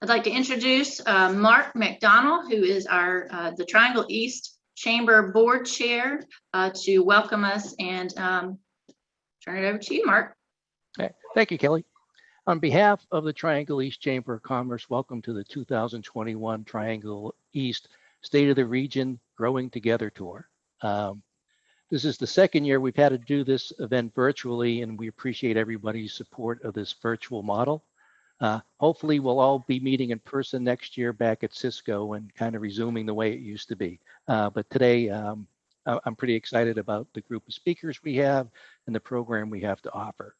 I'd like to introduce Mark McDonald, who is the Triangle East Chamber Board Chair, to welcome us, and turn it over to you, Mark. Okay. Thank you, Kelly. On behalf of the Triangle East Chamber of Commerce, welcome to the 2021 Triangle East State of the Region Growing Together Tour. This is the second year we've had to do this event virtually, and we appreciate everybody's support of this virtual model. Hopefully we'll all be meeting in person next year back at Cisco and kind of resuming the way it used to be. But today, I'm pretty excited about the group of speakers we have and the program we have to offer.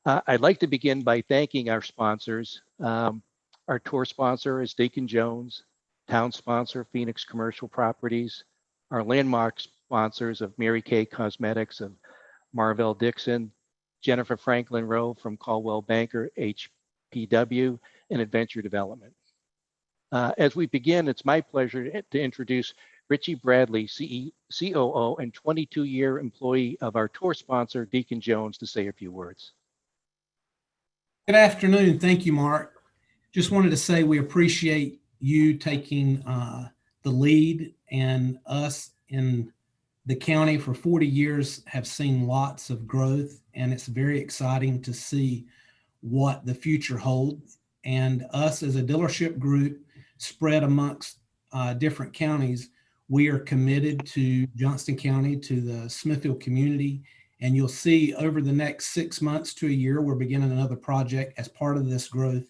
I'd like to begin by thanking our sponsors. Our tour sponsor is Deacon Jones, town sponsor, Phoenix Commercial Properties, our landmark sponsors of Mary Kay Cosmetics of Marvell Dixon, Jennifer Franklin Rowe from Caldwell Banker, HPW, and Adventure Development. As we begin, it's my pleasure to introduce Richie Bradley, COO and 22-year employee of our tour sponsor, Deacon Jones, to say a few words. Good afternoon. Thank you, Mark. Just wanted to say we appreciate you taking the lead, and us in the county for 40 years have seen lots of growth, and it's very exciting to see what the future holds. And us as a dealership group spread amongst different counties, we are committed to Johnston County, to the Smithfield community. And you'll see over the next 6 months to a year, we're beginning another project as part of this growth.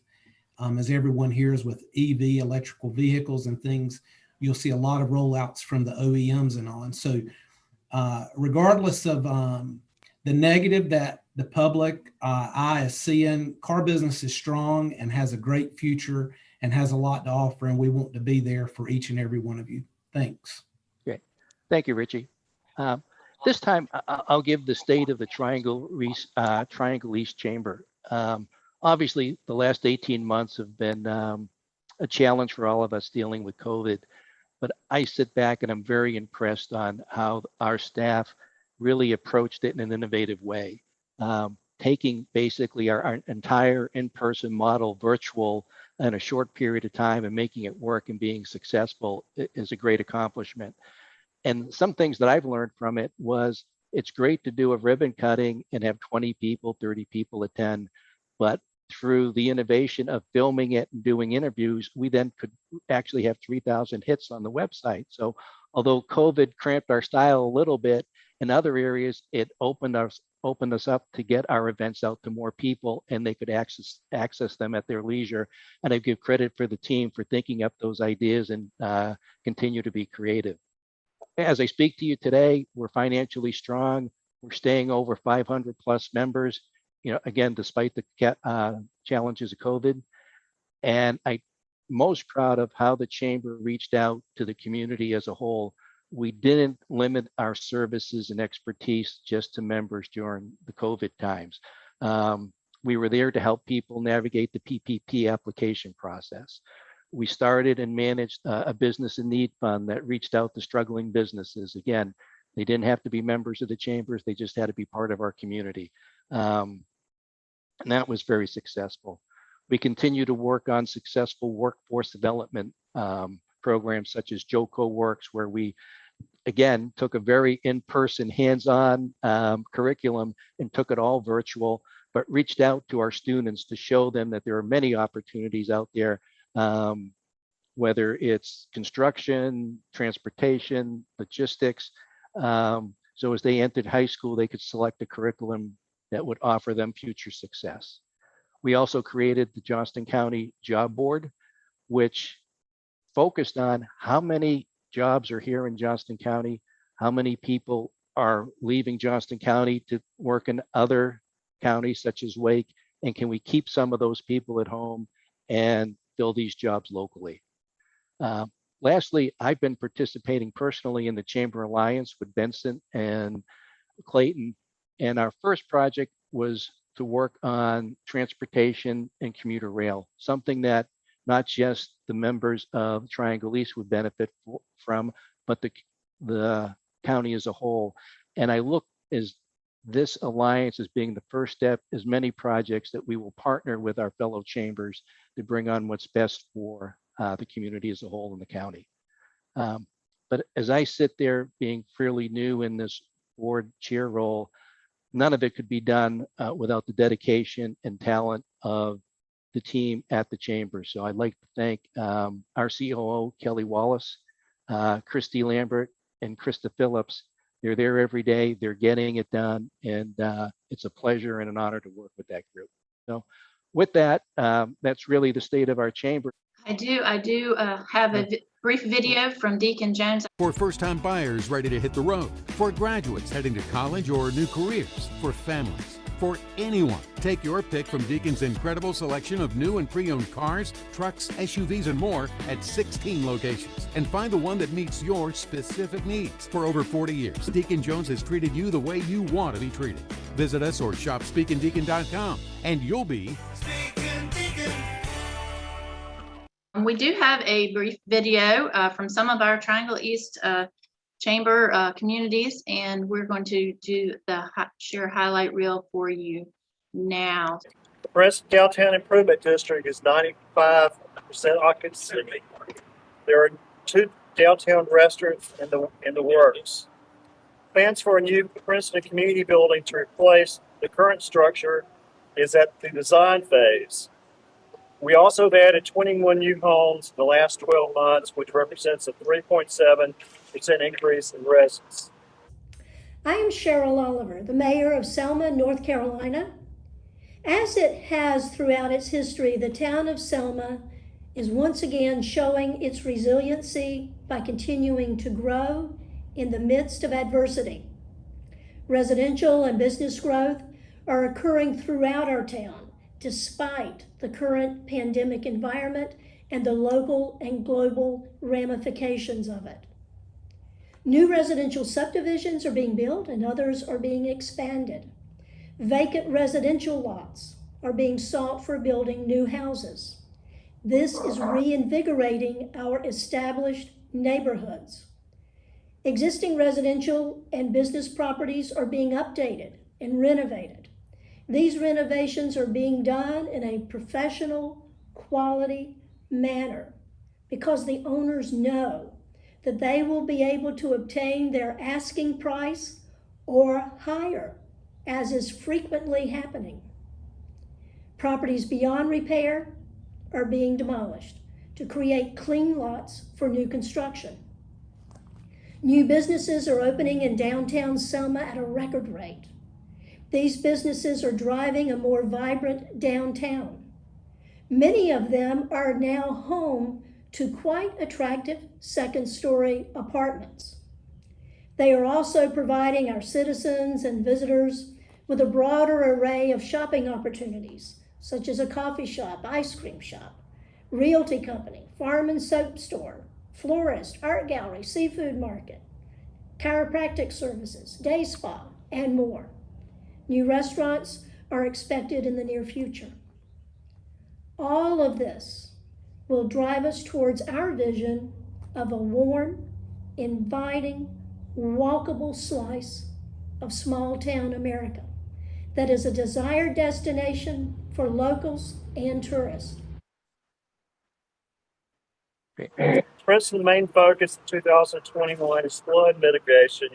As everyone hears with EV, electrical vehicles and things, you'll see a lot of rollouts from the OEMs and on. So regardless of the negative that the public eye is seeing, car business is strong and has a great future and has a lot to offer, and we want to be there for each and every one of you. Thanks. Great. Thank you, Richie. This time, I'll give the state of the Triangle East Chamber. Obviously, the last 18 months have been a challenge for all of us dealing with COVID, but I sit back and I'm very impressed on how our staff really approached it in an innovative way. Taking basically our entire in-person model virtual in a short period of time and making it work and being successful is a great accomplishment. And some things that I've learned from it was it's great to do a ribbon cutting and have 20 people, 30 people attend, but through the innovation of filming it and doing interviews, we then could actually have 3,000 hits on the website. So although COVID cramped our style a little bit, in other areas, it opened us up to get our events out to more people, and they could access them at their leisure. And I give credit for the team for thinking up those ideas and continue to be creative. As I speak to you today, we're financially strong. We're staying over 500 plus members, again, despite the challenges of COVID. And I'm most proud of how the chamber reached out to the community as a whole. We didn't limit our services and expertise just to members during the COVID times. We were there to help people navigate the PPP application process. We started and managed a business in need fund that reached out to struggling businesses. Again, they didn't have to be members of the chambers, they just had to be part of our community. And that was very successful. We continue to work on successful workforce development programs such as JOCO Works, where we, again, took a very in-person, hands-on curriculum and took it all virtual, but reached out to our students to show them that there are many opportunities out there, whether it's construction, transportation, logistics. So as they entered high school, they could select a curriculum that would offer them future success. We also created the Johnston County Job Board, which focused on how many jobs are here in Johnston County, how many people are leaving Johnston County to work in other counties such as Wake, and can we keep some of those people at home and fill these jobs locally. Lastly, I've been participating personally in the Chamber Alliance with Benson and Clayton, and our first project was to work on transportation and commuter rail, something that not just the members of Triangle East would benefit from, but the county as a whole. And I look as this alliance is being the first step as many projects that we will partner with our fellow chambers to bring on what's best for the community as a whole in the county. But as I sit there being fairly new in this board chair role, none of it could be done without the dedication and talent of the team at the chamber. So I'd like to thank our COO, Kelly Wallace, Christy Lambert, and Krista Phillips. They're there every day. They're getting it done. And it's a pleasure and an honor to work with that group. So with that, that's really the state of our chamber. I do have a brief video from Deacon Jones. For first-time buyers ready to hit the road, for graduates heading to college or new careers, for families, for anyone. Take your pick from Deacon's incredible selection of new and pre-owned cars, trucks, SUVs, and more at 16 locations. And find the one that meets your specific needs. For over 40 years, Deacon Jones has treated you the way you want to be treated. Visit us or shop speakingdeacon.com and you'll be Speaking Deacon. We do have a brief video from some of our Triangle East Chamber communities, and we're going to do the share highlight reel for you now. The Princeton Downtown Improvement District is 95% occupancy. There are 2 downtown restaurants in the works. Plans for a new Princeton community building to replace the current structure is at the design phase. We also have added 21 new homes in the last 12 months, which represents a 3.7% increase in residents. I am Cheryl Oliver, the mayor of Selma, North Carolina. As it has throughout its history, the town of Selma is once again showing its resiliency by continuing to grow in the midst of adversity. Residential and business growth are occurring throughout our town, despite the current pandemic environment and the local and global ramifications of it. New residential subdivisions are being built and others are being expanded. Vacant residential lots are being sought for building new houses. This is reinvigorating our established neighborhoods. Existing residential and business properties are being updated and renovated. These renovations are being done in a professional, quality manner because the owners know that they will be able to obtain their asking price or higher, as is frequently happening. Properties beyond repair are being demolished to create clean lots for new construction. New businesses are opening in downtown Selma at a record rate. These businesses are driving a more vibrant downtown. Many of them are now home to quite attractive second-story apartments. They are also providing our citizens and visitors with a broader array of shopping opportunities, such as a coffee shop, ice cream shop, realty company, farm and soap store, florist, art gallery, seafood market, chiropractic services, day spa, and more. New restaurants are expected in the near future. All of this will drive us towards our vision of a warm, inviting, walkable slice of small town America that is a desired destination for locals and tourists. Princeton's main focus in 2021 is flood mitigation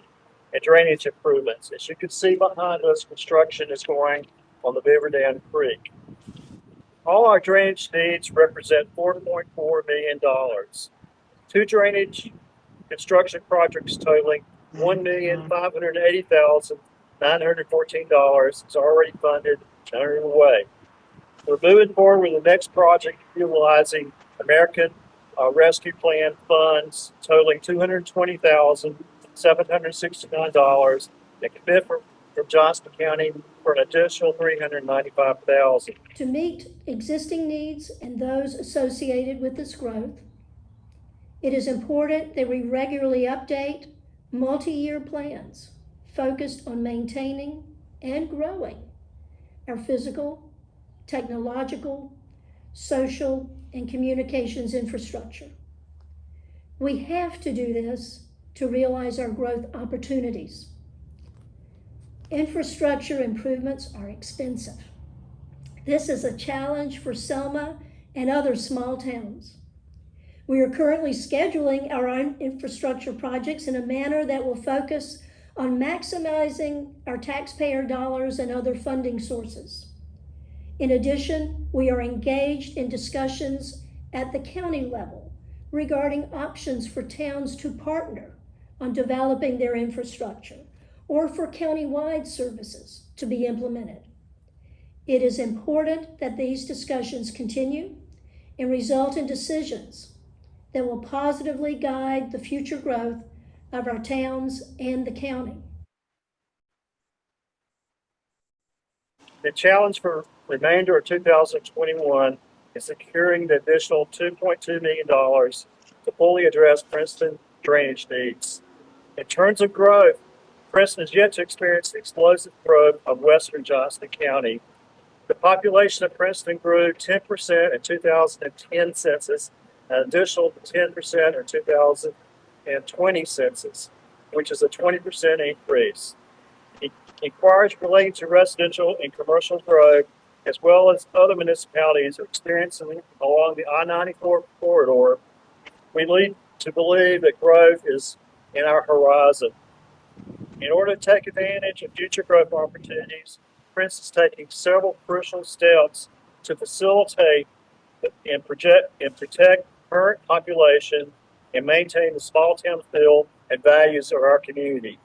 and drainage improvements. As you can see behind us, construction is going on the Beaver Dam Creek. All our drainage needs represent $4.4 million. 2 drainage construction projects totaling $1,580,914 is already funded and underway. We're moving forward with the next project utilizing American Rescue Plan funds totaling $220,769 and commit from Johnston County for an additional $395,000. To meet existing needs and those associated with this growth, it is important that we regularly update multi-year plans focused on maintaining and growing our physical, technological, social, and communications infrastructure. We have to do this to realize our growth opportunities. Infrastructure improvements are expensive. This is a challenge for Selma and other small towns. We are currently scheduling our own infrastructure projects in a manner that will focus on maximizing our taxpayer dollars and other funding sources. In addition, we are engaged in discussions at the county level regarding options for towns to partner on developing their infrastructure or for county-wide services to be implemented. It is important that these discussions continue and result in decisions that will positively guide the future growth of our towns and the county. The challenge for remainder of 2021 is securing the additional $2.2 million to fully address Princeton drainage needs. In terms of growth, Princeton is yet to experience the explosive growth of western Johnston County. The population of Princeton grew 10% in 2010 census, an additional 10% in 2020 census, which is a 20% increase. Inquiries relating to residential and commercial growth, as well as other municipalities experiencing along the I-94 corridor, we lead to believe that growth is in our horizon. In order to take advantage of future growth opportunities, Princeton is taking several crucial steps to facilitate and protect current population and maintain the small town feel and values of our community.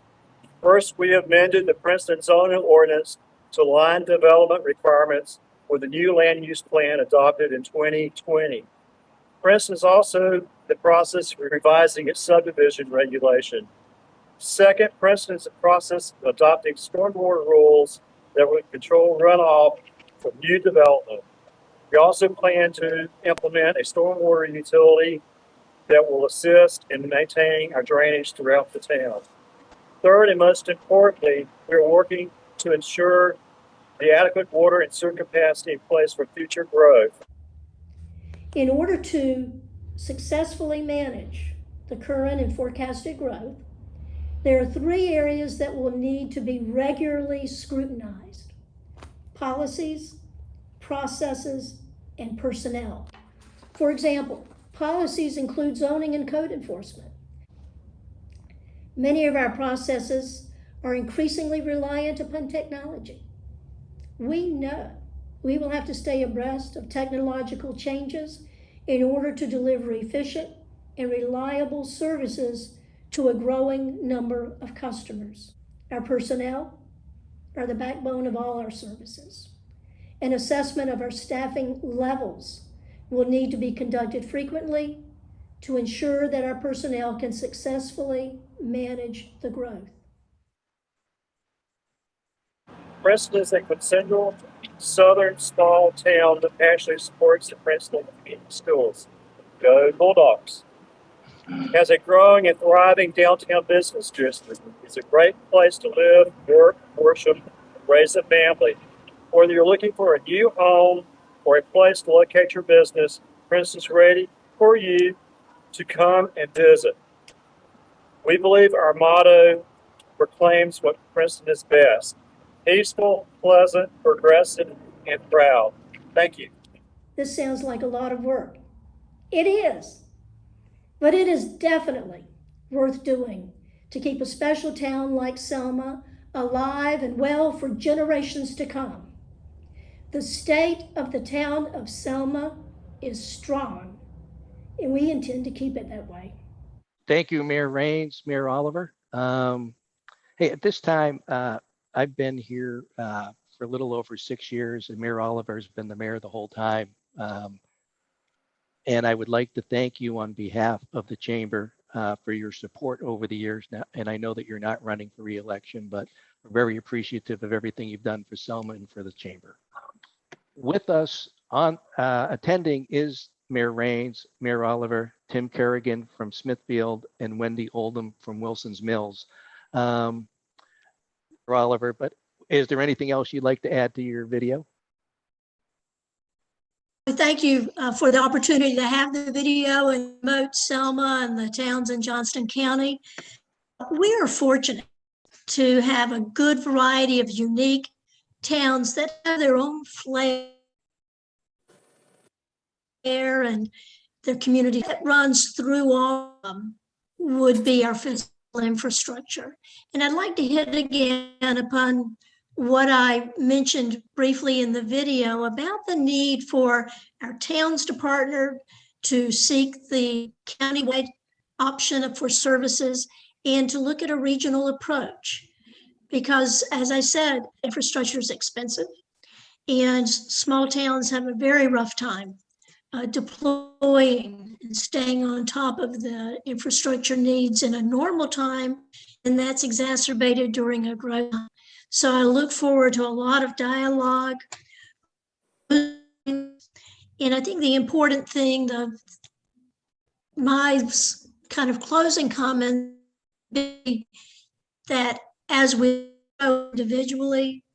First, we amended the Princeton zoning ordinance to align development requirements with the new land use plan adopted in 2020. Princeton is also in the process of revising its subdivision regulation. Second, Princeton is in the process of adopting stormwater rules that will control runoff from new development. We also plan to implement a stormwater utility that will assist in maintaining our drainage throughout the town. Third, and most importantly, we are working to ensure the adequate water and sewer capacity in place for future growth. In order to successfully manage the current and forecasted growth, there are 3 areas that will need to be regularly scrutinized: policies, processes, and personnel. For example, policies include zoning and code enforcement. Many of our processes are increasingly reliant upon technology. We know we will have to stay abreast of technological changes in order to deliver efficient and reliable services to a growing number of customers. Our personnel are the backbone of all our services. An assessment of our staffing levels will need to be conducted frequently to ensure that our personnel can successfully manage the growth. Princeton is a quintessential southern small town that passionately supports the Princeton Community Schools. Go Bulldogs! Has a growing and thriving downtown business district. It's a great place to live, work, worship, and raise a family. Whether you're looking for a new home or a place to locate your business, Princeton's ready for you to come and visit. We believe our motto proclaims what Princeton is best: peaceful, pleasant, progressive, and proud. Thank you. This sounds like a lot of work. It is, but it is definitely worth doing to keep a special town like Selma alive and well for generations to come. The state of the town of Selma is strong, and we intend to keep it that way. Thank you, Mayor Raines, Mayor Oliver. Hey, at this time, I've been here for a little over 6 years, and Mayor Oliver has been the mayor the whole time. And I would like to thank you on behalf of the chamber for your support over the years now. And I know that you're not running for re-election, but we're very appreciative of everything you've done for Selma and for the chamber. With us on attending is Mayor Raines, Mayor Oliver, Tim Kerrigan from Smithfield, and Wendy Oldham from Wilson's Mills. Mayor Oliver, but is there anything else you'd like to add to your video? Thank you for the opportunity to have the video and promote Selma and the towns in Johnston County. We are fortunate to have a good variety of unique towns that have their own flair and their community that runs through all of them would be our physical infrastructure. And I'd like to hit again upon what I mentioned briefly in the video about the need for our towns to partner to seek the countywide option for services and to look at a regional approach. Because as I said, infrastructure is expensive and small towns have a very rough time deploying and staying on top of the infrastructure needs in a normal time, and that's exacerbated during a growth time. So I look forward to a lot of dialogue. And I think the important thing, my kind of closing comment be that as we grow individually,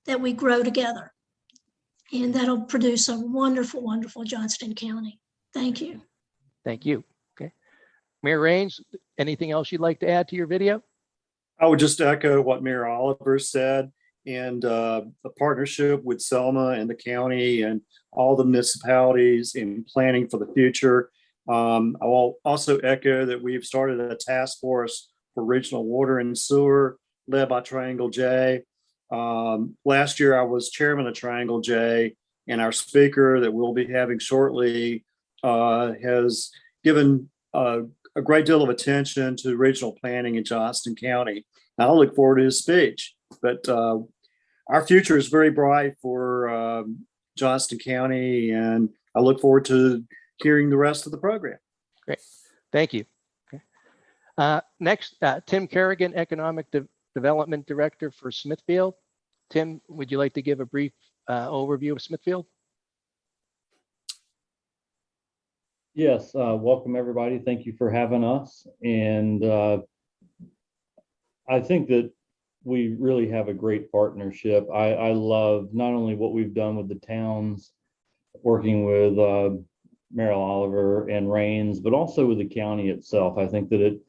that we grow together. And that'll produce a wonderful, wonderful Johnston County. Thank you. Thank you. Okay. Mayor Raines, anything else you'd like to add to your video? I would just echo what Mayor Oliver said, and the partnership with Selma and the county and all the municipalities in planning for the future. I will also echo that we've started a task force for regional water and sewer led by Triangle J. Last year, I was chairman of Triangle J, and our speaker that we'll be having shortly has given a great deal of attention to regional planning in Johnston County. I look forward to his speech, but our future is very bright for Johnston County, and I look forward to hearing the rest of the program. Great. Thank you. Okay. Next, Tim Kerrigan, Economic Development Director for Smithfield. Tim, would you like to give a brief overview of Smithfield? Yes, welcome everybody. Thank you for having us. And I think that we really have a great partnership. I love not only what we've done with the towns, working with Merrill Oliver and Raines, but also with the county itself. I think that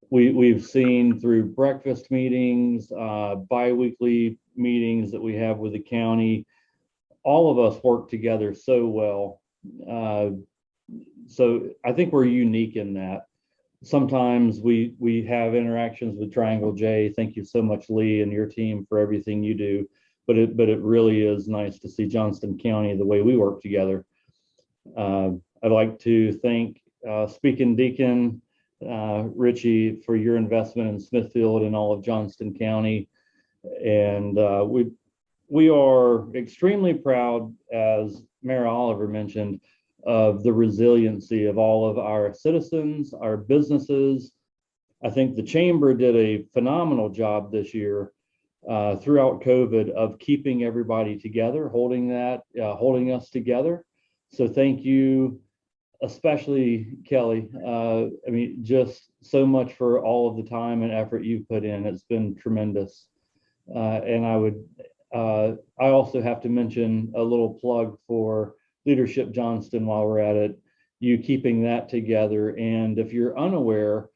we've seen through breakfast meetings, bi-weekly meetings that we have with the county, all of us work together so well. So I think we're unique in that. Sometimes we have interactions with Triangle J. Thank you so much, Lee, and your team for everything you do. But it really is nice to see Johnston County the way we work together. I'd like to thank Speaking Deacon, Richie, for your investment in Smithfield and all of Johnston County. And we are extremely proud, as Mayor Oliver mentioned, of the resiliency of all of our citizens, our businesses. I think the chamber did a phenomenal job this year throughout COVID of keeping everybody together, holding us together. So thank you, especially Kelly. I mean, just so much for all of the time and effort you put in. It's been tremendous. And I also have to mention a little plug for Leadership Johnston while we're at it, you keeping that together. And if you're unaware,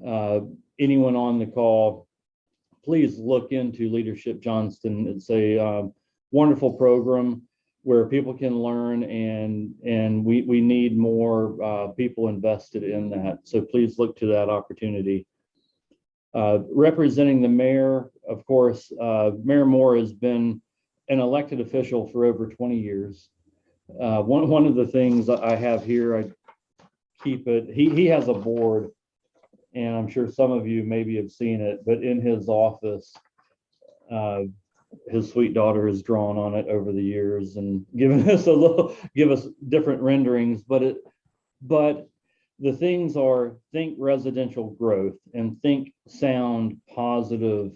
anyone on the call, please look into Leadership Johnston. It's a wonderful program where people can learn, and we need more people invested in that. So please look to that opportunity. Representing the mayor, of course, Mayor Moore has been an elected official for over 20 years. One of the things I have here, I keep it, he has a board, and I'm sure some of you maybe have seen it, but in his office, his sweet daughter has drawn on it over the years and given us give us different renderings, but the things are think residential growth and think sound positive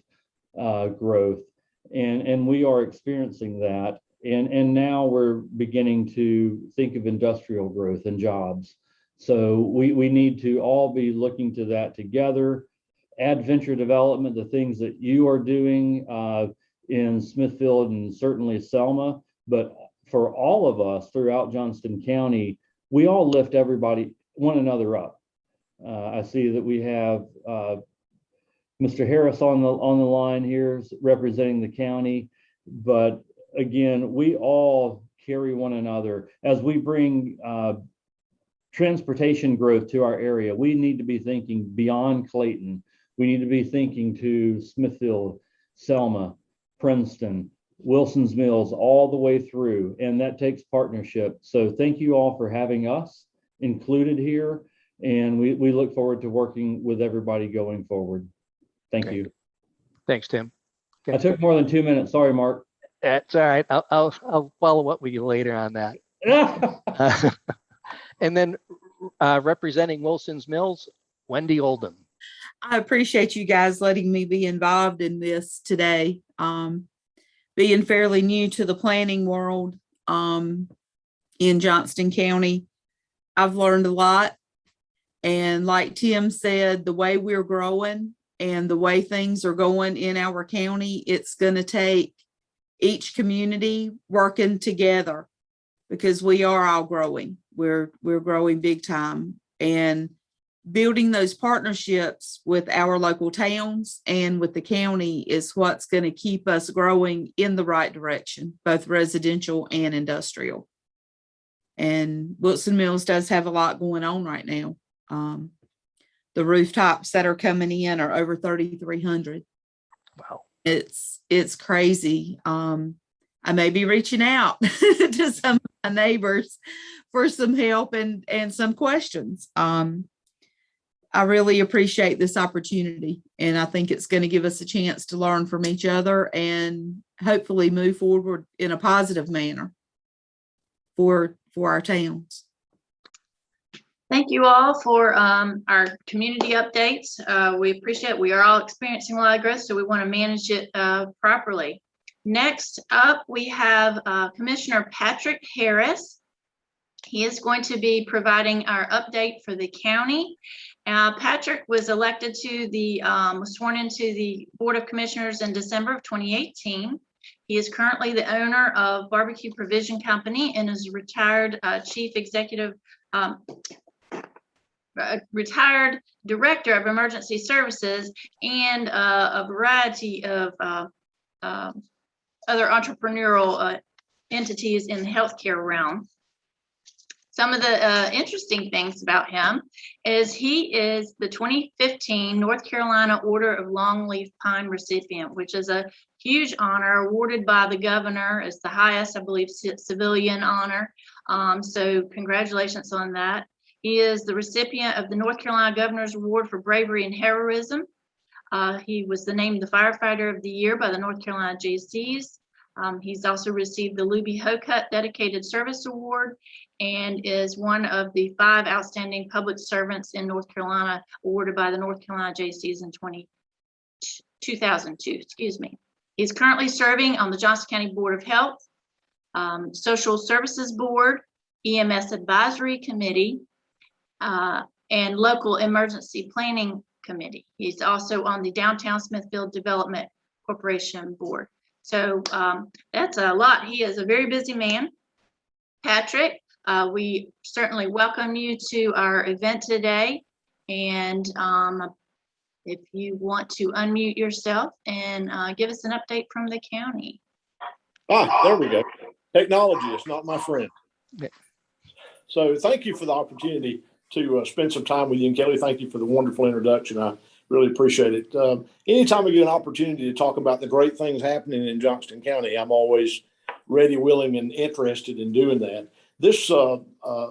growth. And we are experiencing that. And now we're beginning to think of industrial growth and jobs. So we need to all be looking to that together. Add venture development, the things that you are doing in Smithfield and certainly Selma, but for all of us throughout Johnston County, we all lift one another up. I see that we have Mr. Harris on the line here representing the county. But again, we all carry one another. As we bring transportation growth to our area, we need to be thinking beyond Clayton. We need to be thinking to Smithfield, Selma, Princeton, Wilson's Mills, all the way through, and that takes partnership. So thank you all for having us included here, and we look forward to working with everybody going forward. Thank Great. you. Thanks, Tim. I took more than 2 minutes. Sorry, Mark. That's all right. I'll follow up with you later on that. And then representing Wilson's Mills, Wendy Oldham. I appreciate you guys letting me be involved in this today. Being fairly new to the planning world in Johnston County, I've learned a lot. And like Tim said, the way we're growing and the way things are going in our county, it's going to take each community working together, because we are all growing. We're growing big time, and building those partnerships with our local towns and with the county is what's going to keep us growing in the right direction, both residential and industrial. And Wilson Mills does have a lot going on right now. The rooftops that are coming in are over 3,300. Wow. It's crazy. I may be reaching out to some of my neighbors for some help and some questions. I really appreciate this opportunity, and I think it's going to give us a chance to learn from each other and hopefully move forward in a positive manner for our towns. Thank you all for our community updates. We appreciate it. We are all experiencing a lot of growth, so we want to manage it properly. Next up, we have Commissioner Patrick Harris. He is going to be providing our update for the county. Patrick was elected to was sworn into the Board of Commissioners in December of 2018. He is currently the owner of Barbecue Provision Company and is retired chief executive, retired director of emergency services, and a variety of other entrepreneurial entities in the healthcare realm. Some of the interesting things about him is he is the 2015 North Carolina Order of Longleaf Pine recipient, which is a huge honor awarded by the governor. It's the highest, I believe, civilian honor. So congratulations on that. He is the recipient of the North Carolina Governor's Award for Bravery and Heroism. He was named the Firefighter of the Year by the North Carolina JCs. He's also received the Luby Hocutt Dedicated Service Award and is one of the 5 outstanding public servants in North Carolina awarded by the North Carolina JCs in 2002. Excuse me. He's currently serving on the Johnston County Board of Health, Social Services Board, EMS Advisory Committee, and Local Emergency Planning Committee. He's also on the Downtown Smithfield Development Corporation Board. So that's a lot. He is a very busy man. Patrick, we certainly welcome you to our event today. And if you want to unmute yourself and give us an update from the county. There we go. Technology is not my friend. Yeah. So thank you for the opportunity to spend some time with you. And Kelly, thank you for the wonderful introduction. I really appreciate it. Anytime I get an opportunity to talk about the great things happening in Johnston County, I'm always ready, willing, and interested in doing that. This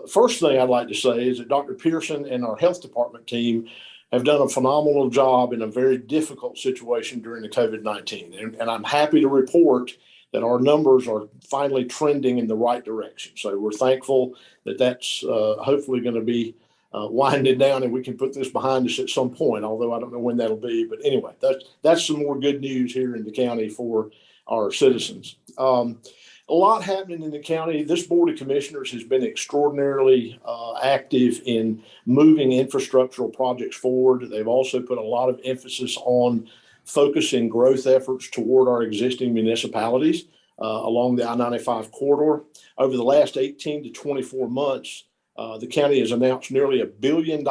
first thing I'd like to say is that Dr. Pearson and our health department team have done a phenomenal job in a very difficult situation during the COVID-19. And I'm happy to report that our numbers are finally trending in the right direction. So we're thankful that that's hopefully going to be winding down and we can put this behind us at some point, although I don't know when that'll be. But anyway, that's some more good news here in the county for our citizens. A lot happening in the county. This Board of Commissioners has been extraordinarily active in moving infrastructural projects forward. They've also put a lot of emphasis on focusing growth efforts toward our existing municipalities along the I-95 corridor. Over the last 18 to 24 months, the county has announced nearly $1 billion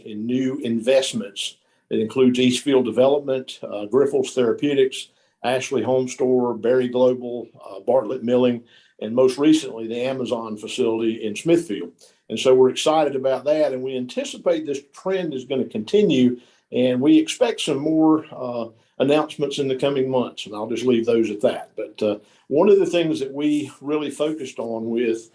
in new investments It includes Eastfield Development, Grifols Therapeutics, Ashley Home Store, Berry Global, Bartlett Milling, and most recently the Amazon facility in Smithfield. And so we're excited about that, and we anticipate this trend is going to continue, and we expect some more announcements in the coming months, and I'll just leave those at that. But one of the things that we really focused on with,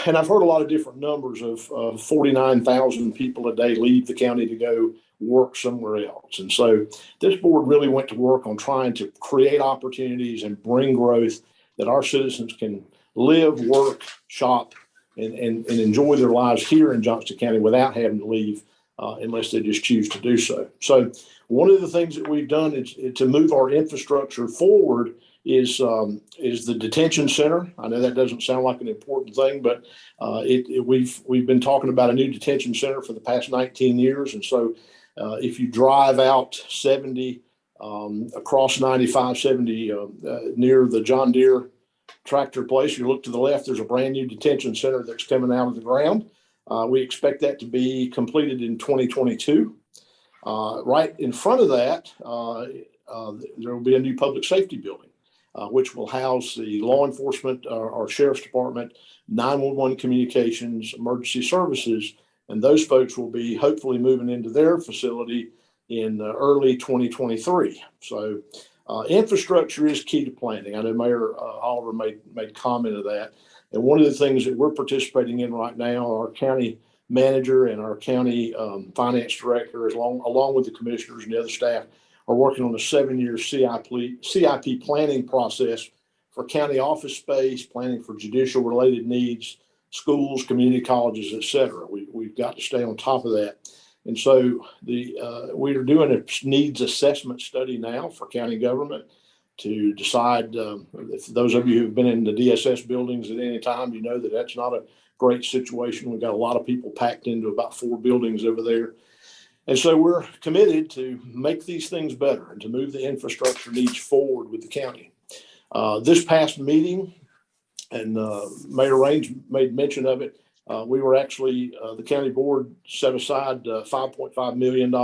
and I've heard a lot of different numbers of 49,000 people a day leave the county to go work somewhere else. And so this board really went to work on trying to create opportunities and bring growth that our citizens can live, work, shop, and enjoy their lives here in Johnston County without having to leave unless they just choose to do so. So one of the things that we've done is to move our infrastructure forward is the detention center. I know that doesn't sound like an important thing, but we've been talking about a new detention center for the past 19 years. And so if you drive out 70 across 95, 70 near the John Deere tractor place, you look to the left, there's a brand new detention center that's coming out of the ground. We expect that to be completed in 2022. Right in front of that, there will be a new public safety building, which will house the law enforcement, our sheriff's department, 911 communications, emergency services, and those folks will be hopefully moving into their facility in early 2023. So infrastructure is key to planning. I know Mayor Oliver made comment of that. And one of the things that we're participating in right now, our county manager and our county finance director, along with the commissioners and the other staff, are working on a 7-year CIP planning process for county office space, planning for judicial related needs, schools, community colleges, et cetera. We've got to stay on top of that. And so we are doing a needs assessment study now for county government to decide, if those of you who've been in the DSS buildings at any time, you know that that's not a great situation. We've got a lot of people packed into about 4 buildings over there. And so we're committed to make these things better and to move the infrastructure needs forward with the county. This past meeting, and Mayor Raines made mention of it, we were actually, the county board set aside $5.5 million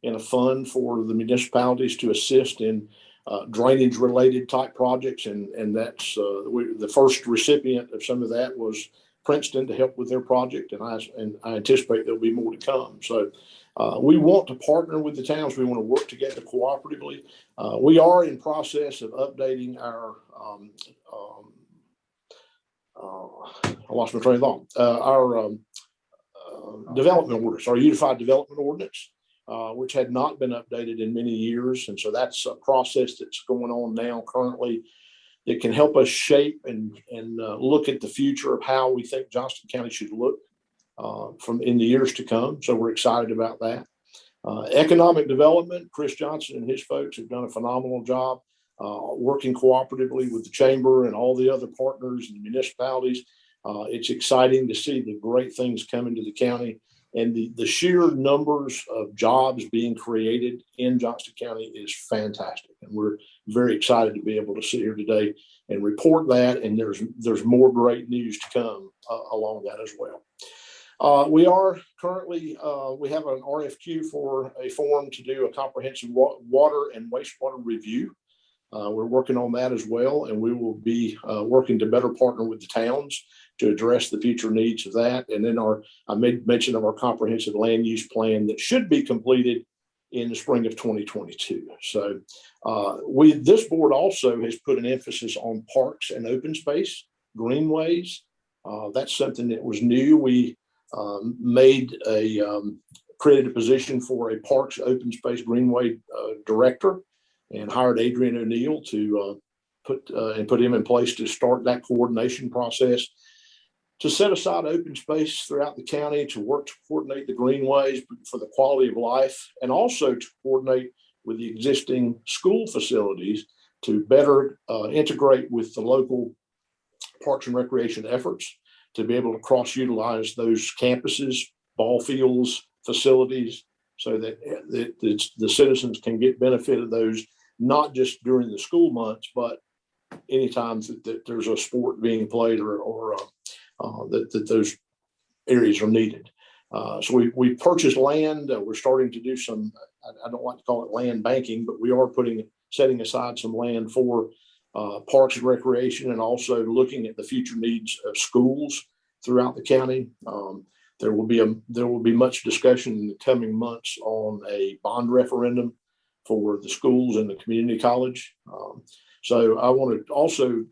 in a fund for the municipalities to assist in drainage related type projects. And that's the first recipient of some of that was Princeton to help with their project. And I anticipate there'll be more to come. So we want to partner with the towns. We want to work together cooperatively. We are in process of updating our I lost my train of thought. Our development orders, our unified development ordinance, which had not been updated in many years. And so that's a process that's going on now currently that can help us shape and look at the future of how we think Johnston County should look from in the years to come. So we're excited about that. Economic development, Chris Johnson and his folks have done a phenomenal job working cooperatively with the chamber and all the other partners and the municipalities. It's exciting to see the great things coming to the county, and the sheer numbers of jobs being created in Johnston County is fantastic. And we're very excited to be able to sit here today and report that. And there's more great news to come along that as well. We are currently, we have an RFQ for a form to do a comprehensive water and wastewater review. We're working on that as well, and we will be working to better partner with the towns to address the future needs of that. And then I made mention of our comprehensive land use plan that should be completed in the spring of 2022. So this board also has put an emphasis on parks and open space, greenways. That's something that was new. We created a position for a parks, open space, greenway director, and hired Adrian O'Neill to put him in place to start that coordination process, to set aside open space throughout the county, to work to coordinate the greenways for the quality of life, and also to coordinate with the existing school facilities to better integrate with the local parks and recreation efforts, to be able to cross-utilize those campuses, ball fields, facilities, so that the citizens can get benefit of those, not just during the school months, but anytime that there's a sport being played or that those areas are needed. So we purchased land. We're starting to do some, I don't like to call it land banking, but we are setting aside some land for parks and recreation, and also looking at the future needs of schools throughout the county. There will be much discussion in the coming months on a bond referendum for the schools and the community college. So I want to also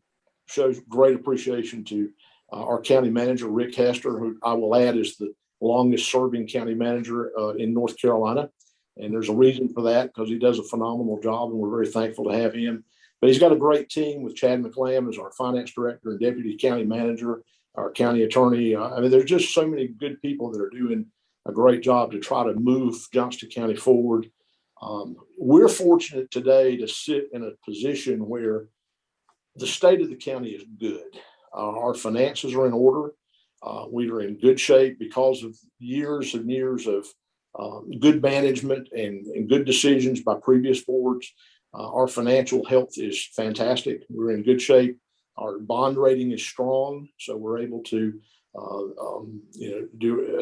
show great appreciation to our county manager, Rick Hester, who I will add is the longest serving county manager in North Carolina. And there's a reason for that, because he does a phenomenal job, and we're very thankful to have him. But he's got a great team with Chad McLam as our finance director and deputy county manager, our county attorney. I mean, there's just so many good people that are doing a great job to try to move Johnston County forward. We're fortunate today to sit in a position where the state of the county is good. Our finances are in order. We are in good shape because of years and years of good management and good decisions by previous boards. Our financial health is fantastic. We're in good shape. Our bond rating is strong, so we're able to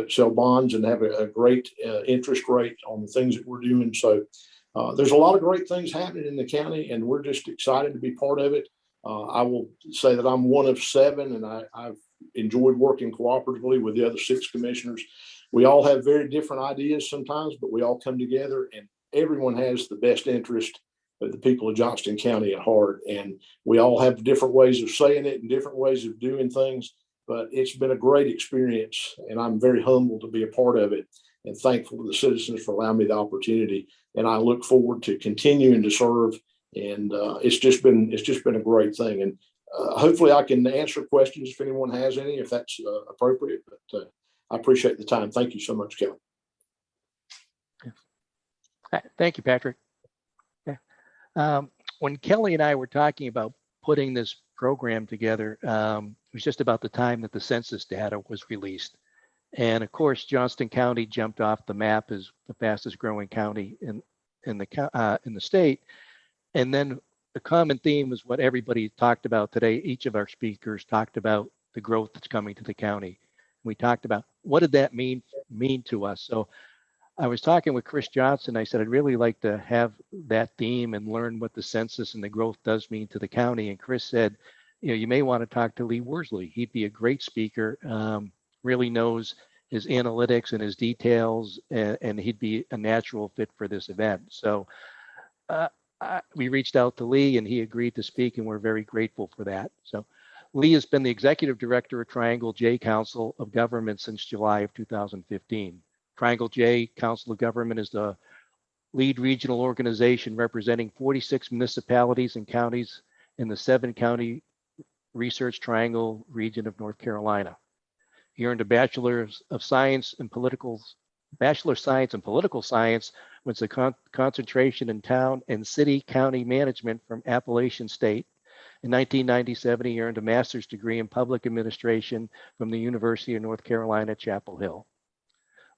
sell bonds and have a great interest rate on the things that we're doing. So there's a lot of great things happening in the county, and we're just excited to be part of it. I will say that I'm one of 7, and I've enjoyed working cooperatively with the other 6 commissioners. We all have very different ideas sometimes, but we all come together, and everyone has the best interest of the people of Johnston County at heart. And we all have different ways of saying it and different ways of doing things, but it's been a great experience, and I'm very humbled to be a part of it and thankful to the citizens for allowing me the opportunity. And I look forward to continuing to serve. And it's just been a great thing. And hopefully I can answer questions if anyone has any, if that's appropriate. But I appreciate the time. Thank you so much, Kelly. Thank you, Patrick. Yeah. When Kelly and I were talking about putting this program together, it was just about the time that the census data was released. And of course, Johnston County jumped off the map as the fastest growing county in the state. And then the common theme was what everybody talked about today. Each of our speakers talked about the growth that's coming to the county. We talked about what did that mean to us. So I was talking with Chris Johnson. I said, I'd really like to have that theme and learn what the census and the growth does mean to the county. And Chris said, you may want to talk to Lee Worsley. He'd be a great speaker, really knows his analytics and his details, and he'd be a natural fit for this event. So we reached out to Lee, and he agreed to speak, and we're very grateful for that. So Lee has been the executive director of Triangle J Council of Government since July of 2015. Triangle J Council of Government is the lead regional organization representing 46 municipalities and counties in the 7-county Research Triangle region of North Carolina. He earned a Bachelor of Science in Political Science with a concentration in town and city county management from Appalachian State. In 1997, he earned a master's degree in public administration from the University of North Carolina, Chapel Hill.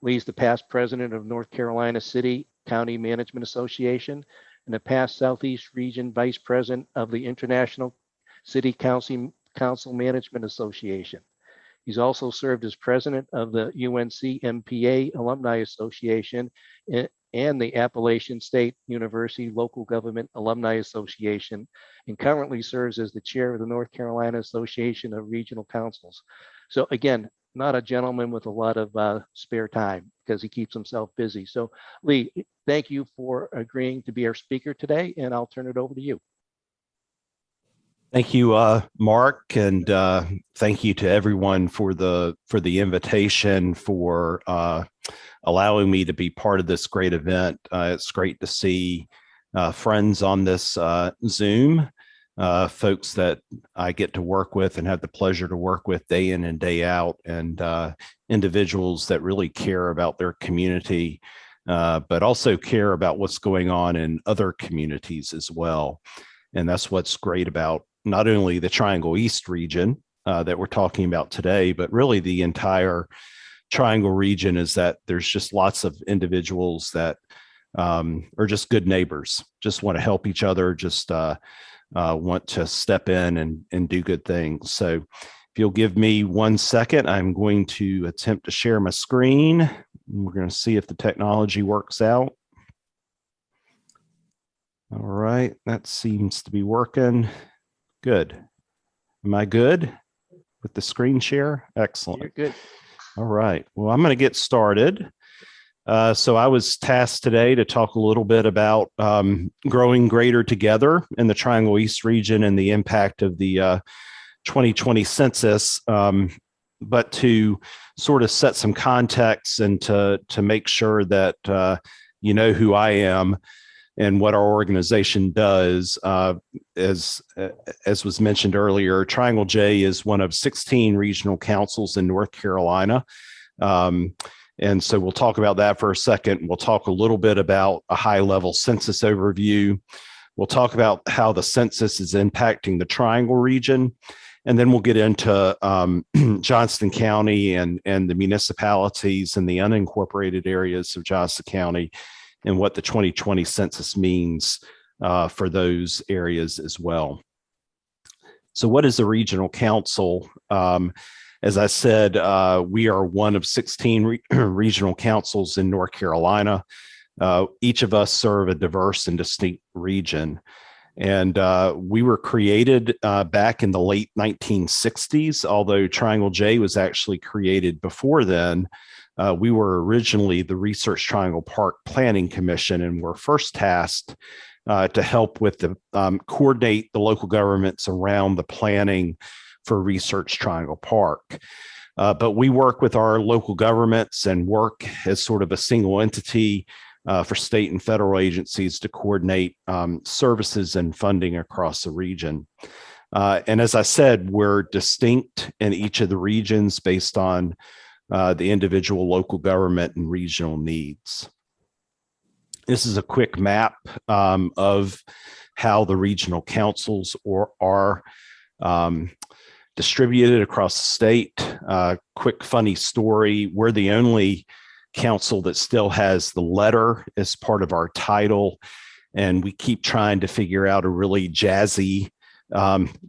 Lee is the past president of North Carolina City County Management Association and the past Southeast Region vice president of the International City Council Management Association. He's also served as president of the UNC MPA Alumni Association and the Appalachian State University Local Government Alumni Association, and currently serves as the chair of the North Carolina Association of Regional Councils. So again, not a gentleman with a lot of spare time because he keeps himself busy. So Lee, thank you for agreeing to be our speaker today, and I'll turn it over to you. Thank you, Mark, and thank you to everyone for the invitation, for allowing me to be part of this great event. It's great to see friends on this Zoom, folks that I get to work with and have the pleasure to work with day in and day out, and individuals that really care about their community, but also care about what's going on in other communities as well. And that's what's great about not only the Triangle East region that we're talking about today, but really the entire Triangle region, is that there's just lots of individuals that are just good neighbors, just want to help each other, just want to step in and do good things. So If you'll give me 1 second, I'm going to attempt to share my screen. We're going to see if the technology works out. All right, that seems to be working. Good. Am I good with the screen share? Excellent. You're good. All right. Well, I'm going to get started. So I was tasked today to talk a little bit about growing greater together in the Triangle East region and the impact of the 2020 census, but to sort of set some context and to make sure that you know who I am and what our organization does. As was mentioned earlier, Triangle J is one of 16 regional councils in North Carolina. And so we'll talk about that for a second. We'll talk a little bit about a high-level census overview. We'll talk about how the census is impacting the Triangle region. And then we'll get into Johnston County and the municipalities and the unincorporated areas of Johnston County and what the 2020 census means for those areas as well. So what is a regional council? As I said, we are one of 16 regional councils in North Carolina. Each of us serve a diverse and distinct region. And we were created back in the late 1960s, although Triangle J was actually created before then. We were originally the Research Triangle Park Planning Commission and were first tasked to help with the coordinate the local governments around the planning for Research Triangle Park. But we work with our local governments and work as sort of a single entity for state and federal agencies to coordinate services and funding across the region. And as I said, we're distinct in each of the regions based on the individual local government and regional needs. This is a quick map of how the regional councils are distributed across the state. Quick funny story, we're the only council that still has the letter as part of our title, and we keep trying to figure out a really jazzy,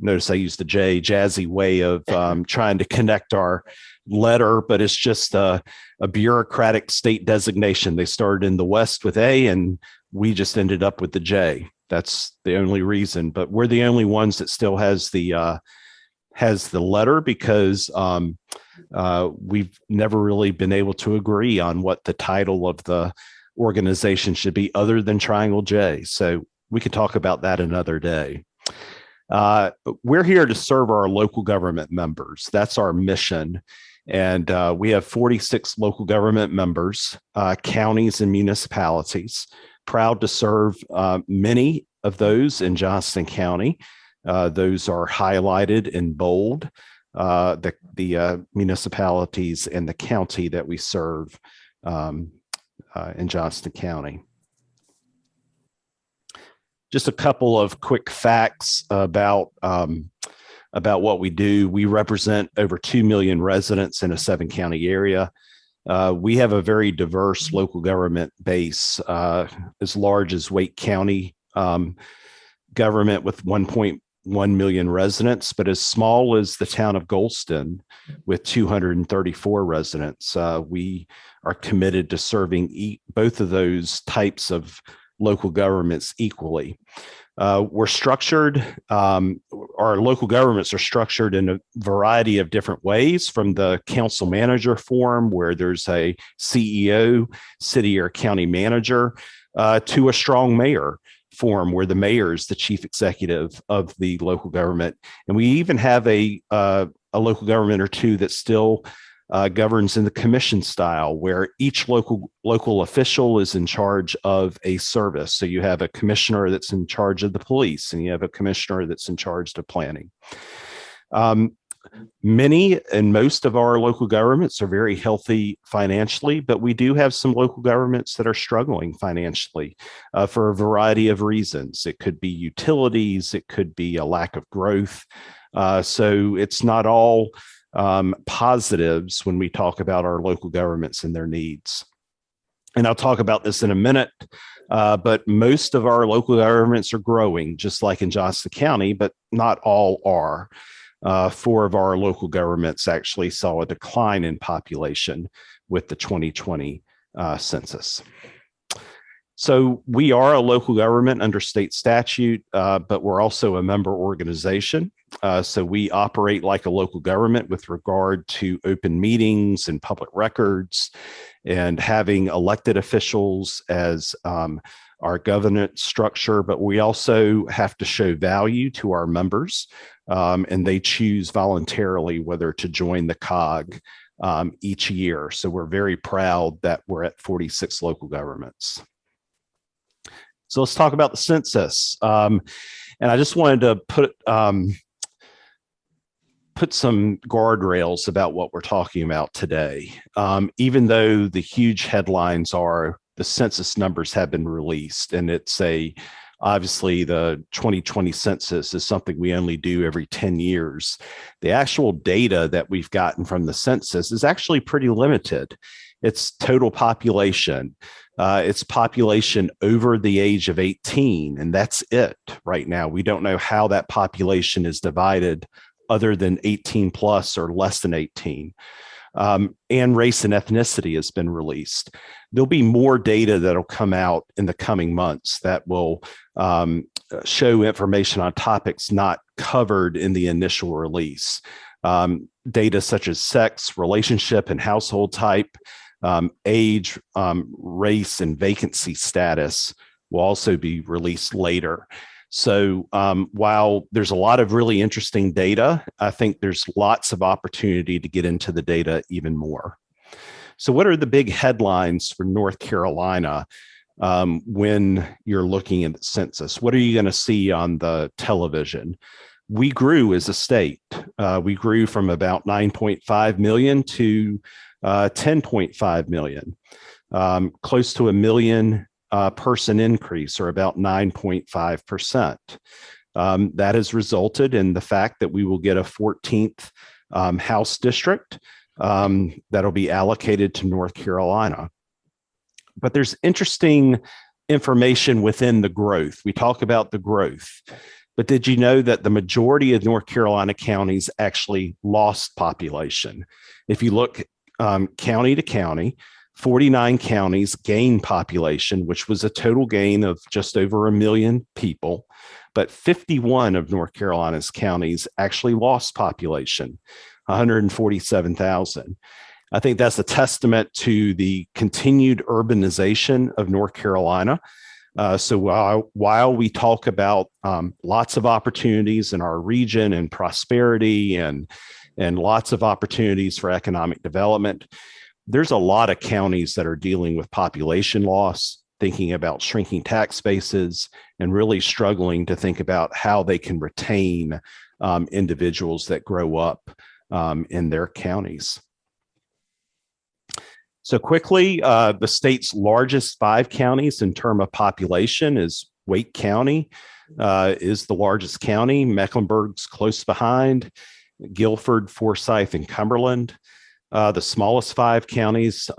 notice I used the J, jazzy way of trying to connect our letter, but it's just a bureaucratic state designation. They started in the West with A and we just ended up with the J. That's the only reason, but we're the only ones that still has the letter because we've never really been able to agree on what the title of the organization should be other than Triangle J. So we could talk about that another day. We're here to serve our local government members. That's our mission. And we have 46 local government members, counties and municipalities. Proud to serve many of those in Johnston County. Those are highlighted in bold, the municipalities and the county that we serve in Johnston County. Just a couple of quick facts about what we do. We represent over 2 million residents in a 7-county area. We have a very diverse local government base, as large as Wake County government with 1.1 million residents, but as small as the town of Goldston with 234 residents. We are committed to serving both of those types of local governments equally. We're structured, our local governments are structured in a variety of different ways, from the council manager form where there's a CEO, city or county manager, to a strong mayor form where the mayor is the chief executive of the local government. And we even have a local government or two that still governs in the commission style, where each local official is in charge of a service. So you have a commissioner that's in charge of the police, and you have a commissioner that's in charge of planning. Many and most of our local governments are very healthy financially, but we do have some local governments that are struggling financially for a variety of reasons. It could be utilities, it could be a lack of growth. So it's not all positives when we talk about our local governments and their needs. And I'll talk about this in a minute, but most of our local governments are growing, just like in Johnston County, but not all are. 4 of our local governments actually saw a decline in population with the 2020 census. So we are a local government under state statute, but we're also a member organization. So we operate like a local government with regard to open meetings and public records and having elected officials as our governance structure, but we also have to show value to our members, and they choose voluntarily whether to join the COG each year. So we're very proud that we're at 46 local governments. So let's talk about the census. And I just wanted to put some guardrails about what we're talking about today. Even though the huge headlines are the census numbers have been released, and obviously the 2020 census is something we only do every 10 years. The actual data that we've gotten from the census is actually pretty limited. It's total population. It's population over the age of 18, and that's it right now. We don't know how that population is divided other than 18 plus or less than 18. And race and ethnicity has been released. There'll be more data that'll come out in the coming months that will show information on topics not covered in the initial release. Data such as sex, relationship, and household type, age, race, and vacancy status will also be released later. So while there's a lot of really interesting data, I think there's lots of opportunity to get into the data even more. So what are the big headlines for North Carolina when you're looking at the census? What are you going to see on the television? We grew as a state. We grew from about 9.5 million to 10.5 million, close to a million person increase, or about 9.5%. That has resulted in the fact that we will get a 14th House district that'll be allocated to North Carolina. But there's interesting information within the growth. We talk about the growth, but did you know that the majority of North Carolina counties actually lost population? If you look county to county, 49 counties gained population, which was a total gain of just over 1 million people. But 51 of North Carolina's counties actually lost population, 147,000. I think that's a testament to the continued urbanization of North Carolina. So while we talk about lots of opportunities in our region and prosperity and lots of opportunities for economic development, there's a lot of counties that are dealing with population loss, thinking about shrinking tax bases, and really struggling to think about how they can retain individuals that grow up in their counties. So quickly, the state's largest 5 counties in terms of population is Wake County is the largest county. Mecklenburg's close behind, Guilford, Forsyth, and Cumberland. The smallest 5 counties,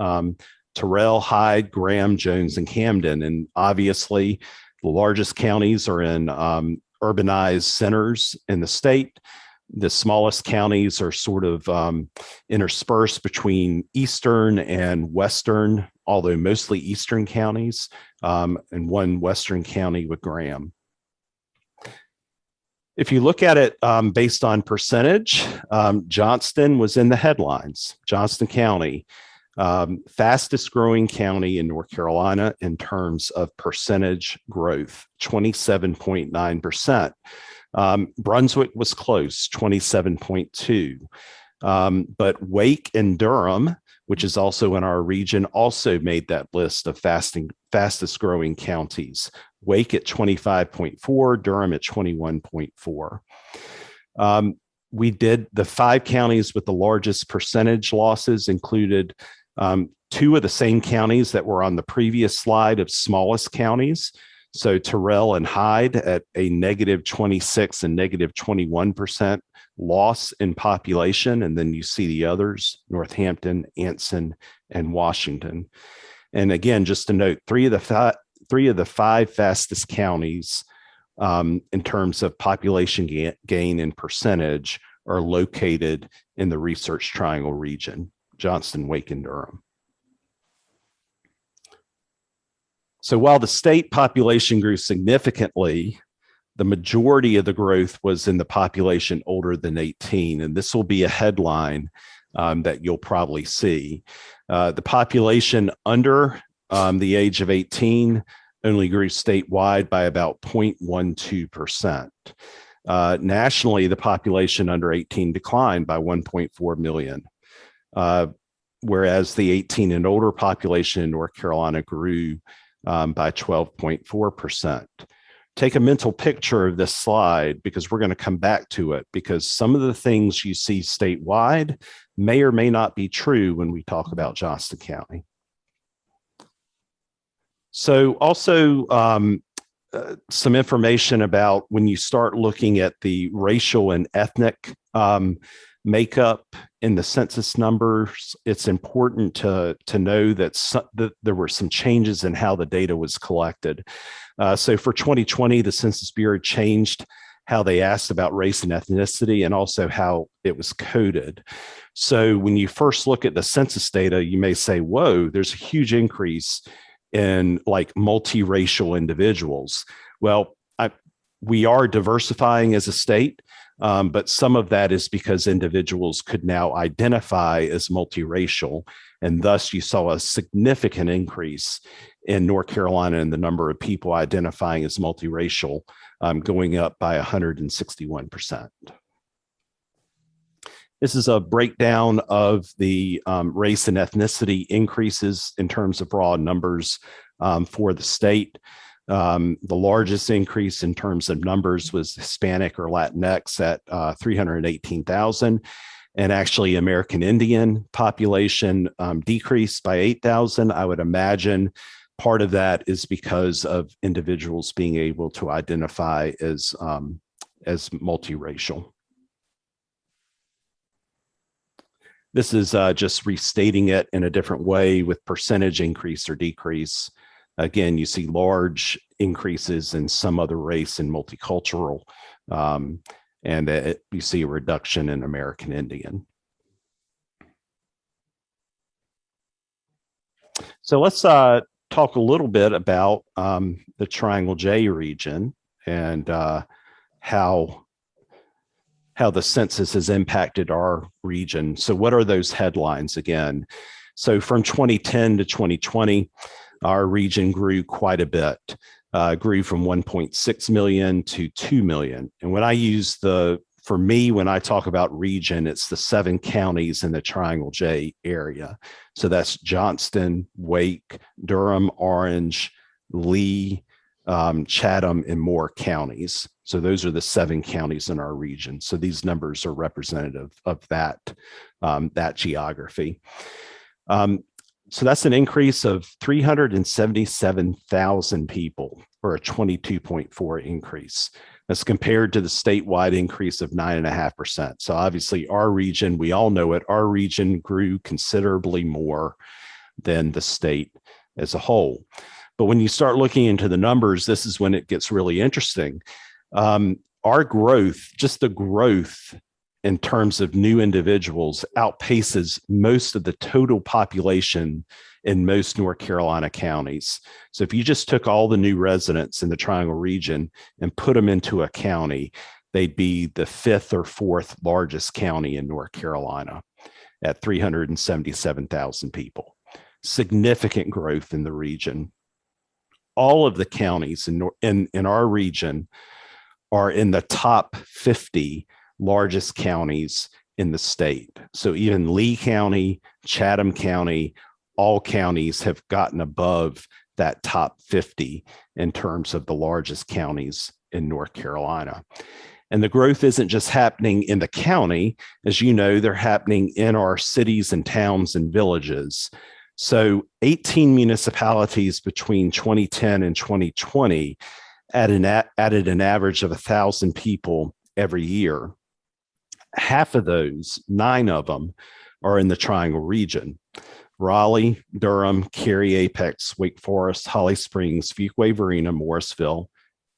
Terrell, Hyde, Graham, Jones, and Camden. And obviously, the largest counties are in urbanized centers in the state. The smallest counties are sort of interspersed between eastern and western, although mostly eastern counties, and one western county with Graham. If you look at it based on percentage, Johnston was in the headlines. Johnston County, fastest growing county in North Carolina in terms of percentage growth, 27.9%. Brunswick was close, 27.2%. But Wake and Durham, which is also in our region, also made that list of fastest growing counties. Wake at 25.4, Durham at 21.4. We did the 5 counties with the largest percentage losses included 2 of the same counties that were on the previous slide of smallest counties. So Terrell and Hyde at a negative 26 and negative 21% loss in population. And then you see the others, Northampton, Anson, and Washington. And again, just to note, 3 of the 5 fastest counties in terms of population gain and percentage are located in the Research Triangle region, Johnston, Wake, and Durham. So while the state population grew significantly, the majority of the growth was in the population older than 18. And this will be a headline that you'll probably see. The population under the age of 18 only grew statewide by about 0.12%. Nationally, the population under 18 declined by 1.4 million, whereas the 18 and older population in North Carolina grew by 12.4%. Take a mental picture of this slide because we're going to come back to it, because some of the things you see statewide may or may not be true when we talk about Johnston County. So also some information about when you start looking at the racial and ethnic makeup in the census numbers, it's important to know that there were some changes in how the data was collected. So for 2020, the Census Bureau changed how they asked about race and ethnicity and also how it was coded. So when you first look at the census data, you may say, whoa, there's a huge increase in like multiracial individuals. Well, we are diversifying as a state, but some of that is because individuals could now identify as multiracial, and thus you saw a significant increase in North Carolina in the number of people identifying as multiracial, going up by 161%. This is a breakdown of the race and ethnicity increases in terms of raw numbers for the state. The largest increase in terms of numbers was Hispanic or Latinx at 318,000. And actually American Indian population decreased by 8,000. I would imagine part of that is because of individuals being able to identify as multiracial. This is just restating it in a different way with percentage increase or decrease. Again, you see large increases in some other race and multicultural, and you see a reduction in American Indian. So let's talk a little bit about the Triangle J region and how the census has impacted our region. So what are those headlines again? So from 2010 to 2020, our region grew quite a bit, grew from 1.6 million to 2 million. And when I use for me, when I talk about region, it's the 7 counties in the Triangle J area. So that's Johnston, Wake, Durham, Orange, Lee, Chatham, and Moore counties. So those are the 7 counties in our region. So these numbers are representative of that, that geography. So that's an increase of 377,000 people, or a 22.4 increase. That's compared to the statewide increase of 9.5%. So obviously our region, we all know it, our region grew considerably more than the state as a whole. But when you start looking into the numbers, this is when it gets really interesting. Our growth, just the growth in terms of new individuals, outpaces most of the total population in most North Carolina counties. So if you just took all the new residents in the Triangle region and put them into a county, they'd be the 5th or 4th largest county in North Carolina at 377,000 people. Significant growth in the region. All of the counties in our region are in the top 50 largest counties in the state. So even Lee County, Chatham County, all counties have gotten above that top 50 in terms of the largest counties in North Carolina. And the growth isn't just happening in the county. As you know, they're happening in our cities and towns and villages. So 18 municipalities between 2010 and 2020 added an average of 1,000 people every year. Half of those, 9 of them, are in the Triangle region. Raleigh, Durham, Cary, Apex, Wake Forest, Holly Springs, Fuquay, Varina, Morrisville,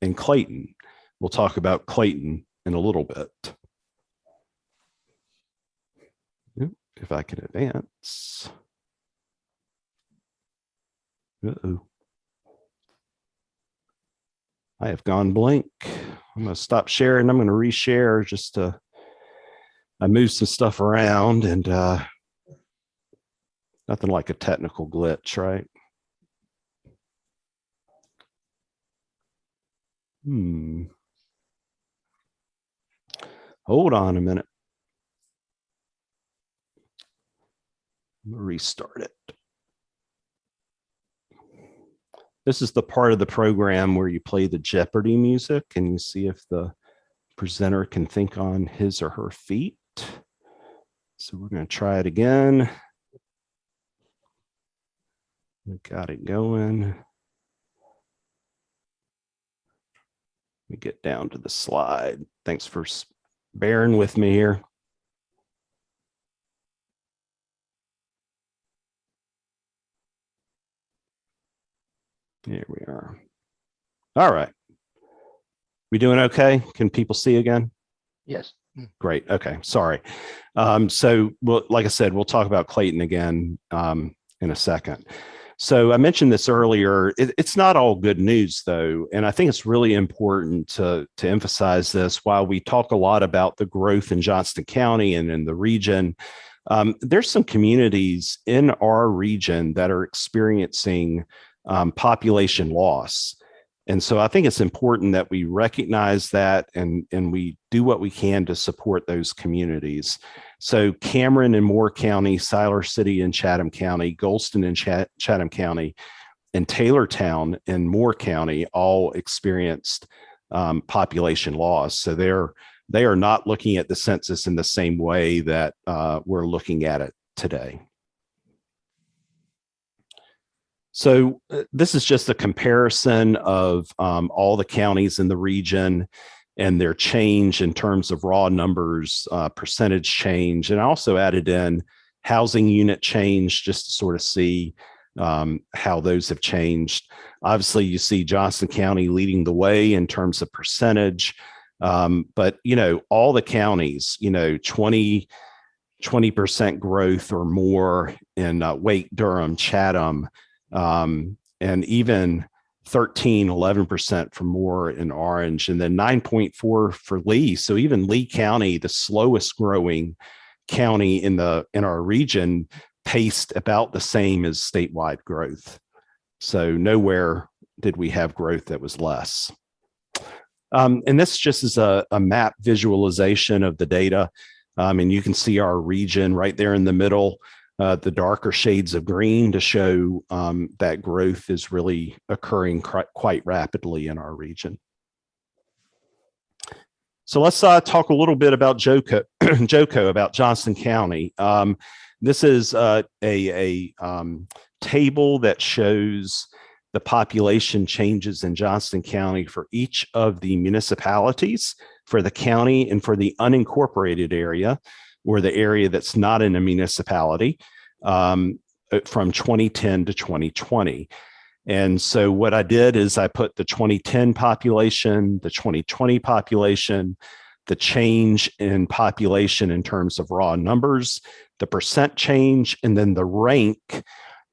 and Clayton. We'll talk about Clayton in a little bit. if I can advance. Uh-oh. I have gone blank. I'm going to stop sharing. I'm going to reshare just to, I moved some stuff around and nothing like a technical glitch, right? Hold on a minute. I'm going to restart it. This is the part of the program where you play the Jeopardy music and you see if the presenter can think on his or her feet. So we're going to try it again. We got it going. Let me get down to the slide. Thanks for bearing with me here. Here we are. All right. We doing okay? Can people see again? Yes. Great. Okay. Sorry. So, well, like I said, we'll talk about Clayton again in a second. So I mentioned this earlier. It's not all good news, though. And I think it's really important to emphasize this. While we talk a lot about the growth in Johnston County and in the region, there's some communities in our region that are experiencing population loss. And so I think it's important that we recognize that and we do what we can to support those communities. So Cameron and Moore County, Siler City and Chatham County, Goldston and Chatham County, and Taylortown and Moore County all experienced population loss. So they are not looking at the census in the same way that we're looking at it today. So this is just a comparison of all the counties in the region and their change in terms of raw numbers, percentage change, and I also added in housing unit change just to sort of see how those have changed. Obviously, you see Johnston County leading the way in terms of percentage, but all the counties, 20% growth or more in Wake, Durham, Chatham, and even 11% for Moore in Orange, and then 9.4 for Lee. So even Lee County, the slowest growing county in our region, paced about the same as statewide growth. So nowhere did we have growth that was less. And this just is a map visualization of the data. And you can see our region right there in the middle. The darker shades of green to show that growth is really occurring quite rapidly in our region. So let's talk a little bit about JOCO, about Johnston County. This is a table that shows the population changes in Johnston County for each of the municipalities, for the county, and for the unincorporated area, or the area that's not in a municipality, from 2010 to 2020. And so what I did is I put the 2010 population, the 2020 population, the change in population in terms of raw numbers, the percent change, and then the rank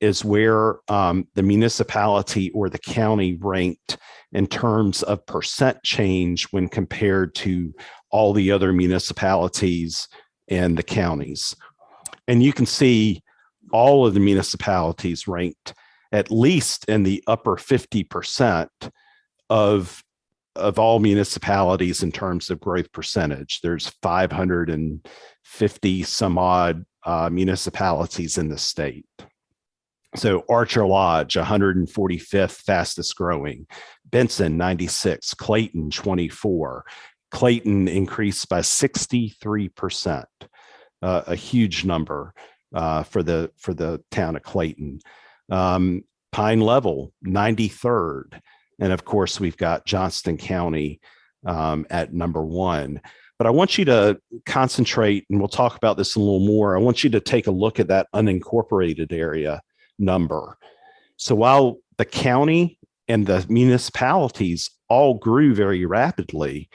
is where the municipality or the county ranked in terms of percent change when compared to all the other municipalities and the counties. And you can see all of the municipalities ranked at least in the upper 50% of all municipalities in terms of growth percentage. There's 550 some odd municipalities in the state. So Archer Lodge, 145th fastest growing, Benson 96, Clayton 24. Clayton increased by 63%, a huge number for the town of Clayton. Pine Level 93rd, and of course we've got Johnston County at number 1. But I want you to concentrate, and we'll talk about this a little more. I want you to take a look at that unincorporated area number. So while the county and the municipalities all grew very rapidly,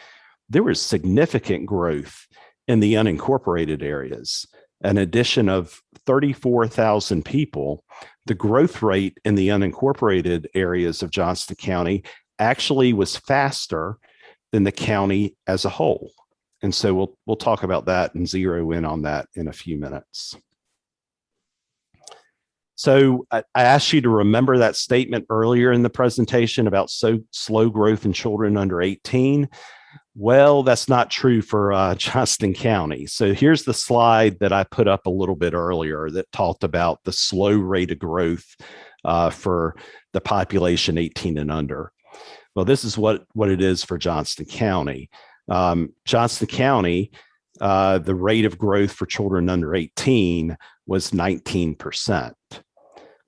there was significant growth in the unincorporated areas. an addition of 34,000 people, the growth rate in the unincorporated areas of Johnston County actually was faster than the county as a whole. And so we'll talk about that and zero in on that in a few minutes. So I asked you to remember that statement earlier in the presentation about slow growth in children under 18. Well, that's not true for Johnston County. So here's the slide that I put up a little bit earlier that talked about the slow rate of growth for the population 18 and under. Well, this is what it is for Johnston County. Johnston County, the rate of growth for children under 18 was 19%.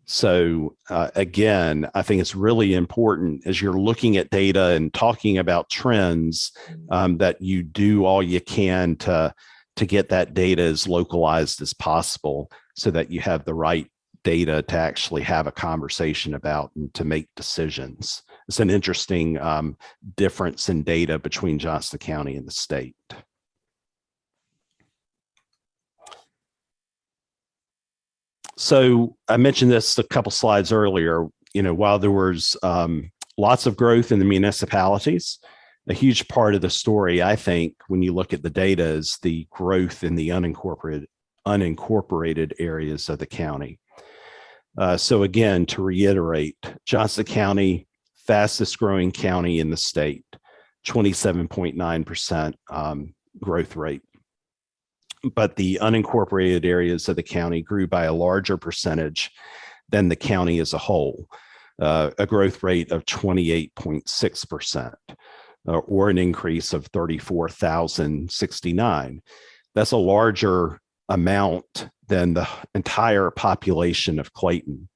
So again, I think it's really important as you're looking at data and talking about trends that you do all you can to get that data as localized as possible so that you have the right data to actually have a conversation about and to make decisions. It's an interesting difference in data between Johnston County and the state. So I mentioned this a couple slides earlier, while there was lots of growth in the municipalities, a huge part of the story, I think, when you look at the data is the growth in the unincorporated areas of the county. So again, to reiterate, Johnston County, fastest growing county in the state, 27.9% growth rate. But the unincorporated areas of the county grew by a larger percentage than the county as a whole, a growth rate of 28.6%, or an increase of 34,069. That's a larger amount than the entire population of Clayton.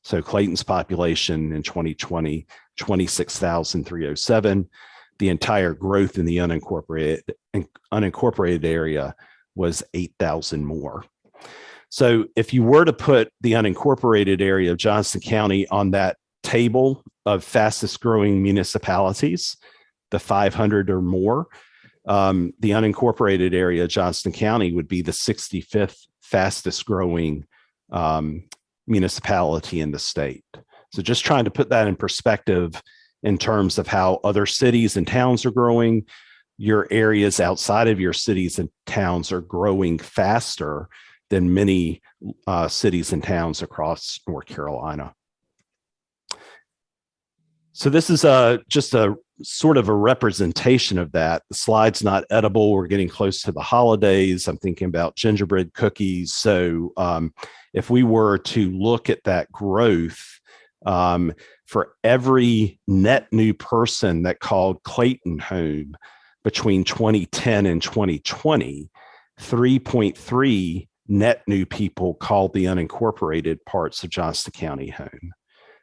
So Clayton's population in 2020, 26,307. The entire growth in the unincorporated area was 8,000 more. So if you were to put the unincorporated area of Johnston County on that table of fastest growing municipalities, the 500 or more, the unincorporated area of Johnston County would be the 65th fastest growing municipality in the state. So just trying to put that in perspective in terms of how other cities and towns are growing. Your areas outside of your cities and towns are growing faster than many cities and towns across North Carolina. So this is just a sort of a representation of that. The slide's not edible. We're getting close to the holidays. I'm thinking about gingerbread cookies. So if we were to look at that growth, for every net new person that called Clayton home between 2010 and 2020, 3.3 net new people called the unincorporated parts of Johnston County home.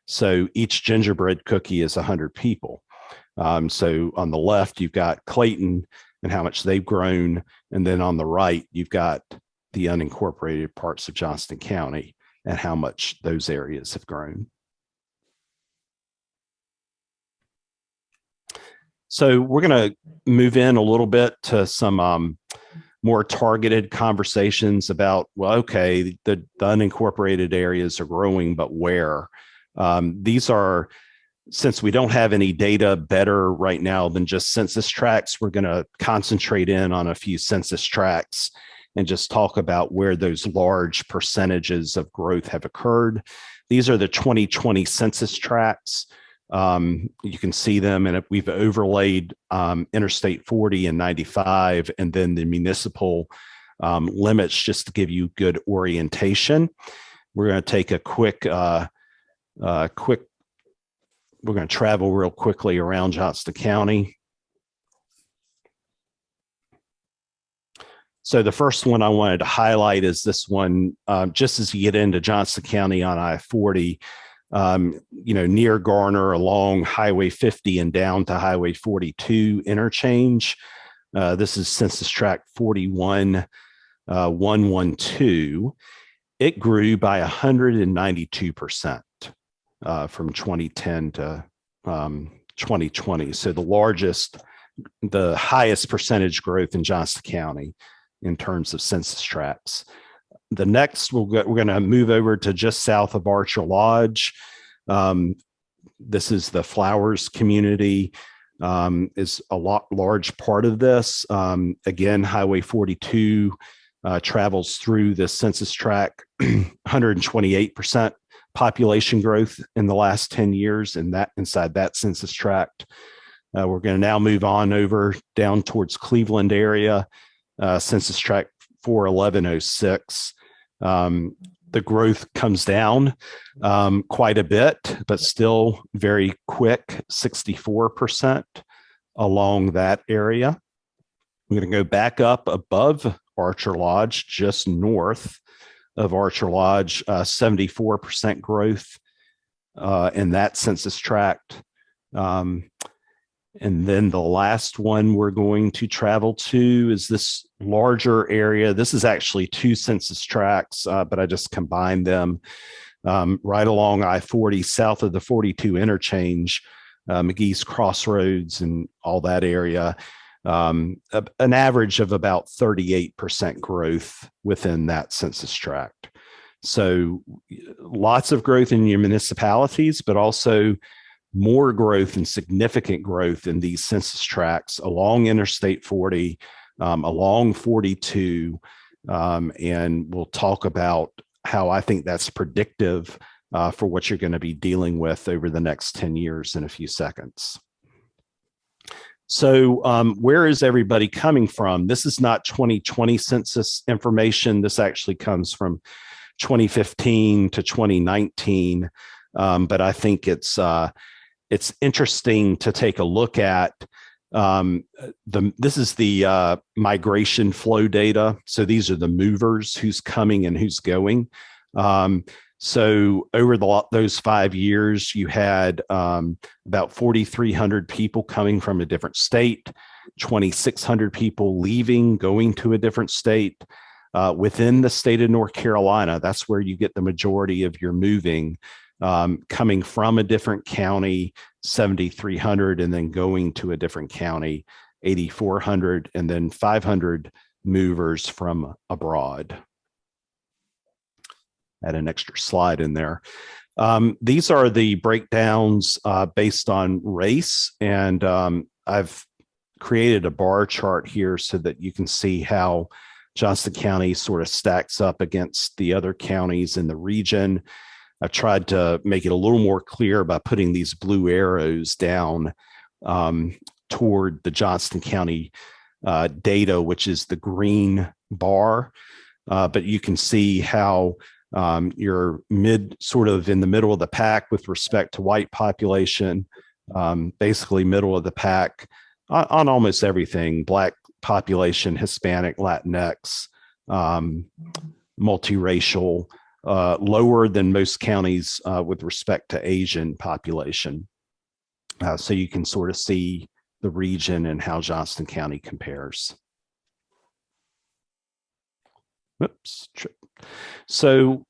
So each gingerbread cookie is 100 people. So on the left, you've got Clayton and how much they've grown. And then on the right, you've got the unincorporated parts of Johnston County and how much those areas have grown. So we're going to move in a little bit to some more targeted conversations about, well, okay, the unincorporated areas are growing, but where? These are, since we don't have any data better right now than just census tracts, we're going to concentrate in on a few census tracts and just talk about where those large percentages of growth have occurred. These are the 2020 census tracts. You can see them, and we've overlaid Interstate 40 and 95, and then the municipal limits just to give you good orientation. We're going to take a we're going to travel real quickly around Johnston County. So the first one I wanted to highlight is this one, just as you get into Johnston County on I-40, near Garner along Highway 50 and down to Highway 42 interchange. This is Census Tract 41-112. It grew by 192% from 2010 to 2020. So the highest percentage growth in Johnston County in terms of census tracts. the next, we're going to move over to just south of Archer Lodge. This is the Flowers community, is a large part of this. Again, Highway 42 travels through the census tract, 128% population growth in the last 10 years, and that inside that census tract. We're going to now move on over down towards Cleveland area, census tract 41106. The growth comes down quite a bit, but still very quick, 64% along that area. We're going to go back up above Archer Lodge, just north of Archer Lodge, 74% growth in that census tract. And then the last one we're going to travel to is this larger area. This is actually 2 census tracts, but I just combined them right along I-40, south of the 42 interchange, McGee's Crossroads and all that area. An average of about 38% growth within that census tract. So lots of growth in your municipalities, but also more growth and significant growth in these census tracts along Interstate 40, along 42. And we'll talk about how I think that's predictive for what you're going to be dealing with over the next 10 years in a few seconds. So where is everybody coming from? This is not 2020 census information. This actually comes from 2015 to 2019. But I think it's interesting to take a look at. This is the migration flow data. So these are the movers, who's coming and who's going. So over those 5 years, you had about 4,300 people coming from a different state, 2,600 people leaving, going to a different state. Within the state of North Carolina, that's where you get the majority of your moving, coming from a different county, 7,300, and then going to a different county, 8,400, and then 500 movers from abroad. Add an extra slide in there. These are the breakdowns based on race, and I've created a bar chart here so that you can see how Johnston County sort of stacks up against the other counties in the region. I tried to make it a little more clear by putting these blue arrows down toward the Johnston County data, which is the green bar. But you can see how you're sort of in the middle of the pack with respect to white population, basically middle of the pack on almost everything: Black population, Hispanic, Latinx, multiracial, lower than most counties with respect to Asian population. So you can sort of see the region and how Johnston County compares. Oops. So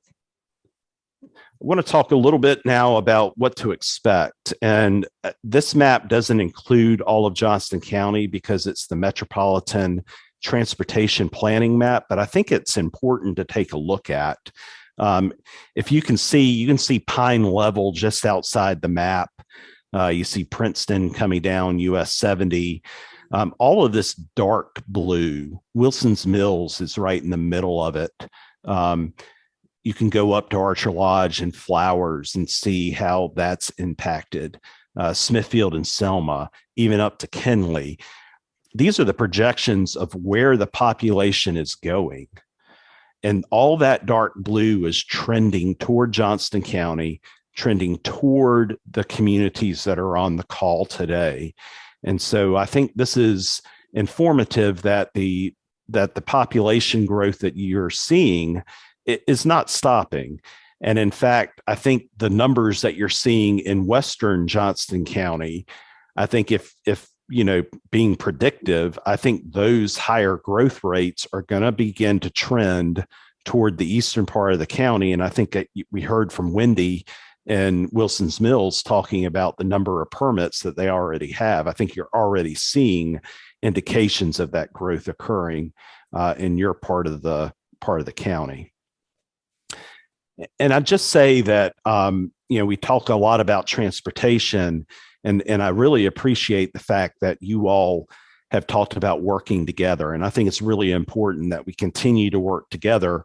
I want to talk a little bit now about what to expect. And this map doesn't include all of Johnston County because it's the Metropolitan Transportation Planning map, but I think it's important to take a look at. If you can see Pine Level just outside the map. You see Princeton coming down US 70. All of this dark blue, Wilson's Mills is right in the middle of it. You can go up to Archer Lodge and Flowers and see how that's impacted. Smithfield and Selma, even up to Kenly. These are the projections of where the population is going. And all that dark blue is trending toward Johnston County, trending toward the communities that are on the call today. And so I think this is informative that the population growth that you're seeing is not stopping. And in fact, I think the numbers that you're seeing in Western Johnston County, I think if being predictive, I think those higher growth rates are going to begin to trend toward the eastern part of the county. And I think that we heard from Wendy and Wilson's Mills talking about the number of permits that they already have. I think you're already seeing indications of that growth occurring in your part of the county. And I'd just say that, we talk a lot about transportation, and I really appreciate the fact that you all have talked about working together. And I think it's really important that we continue to work together,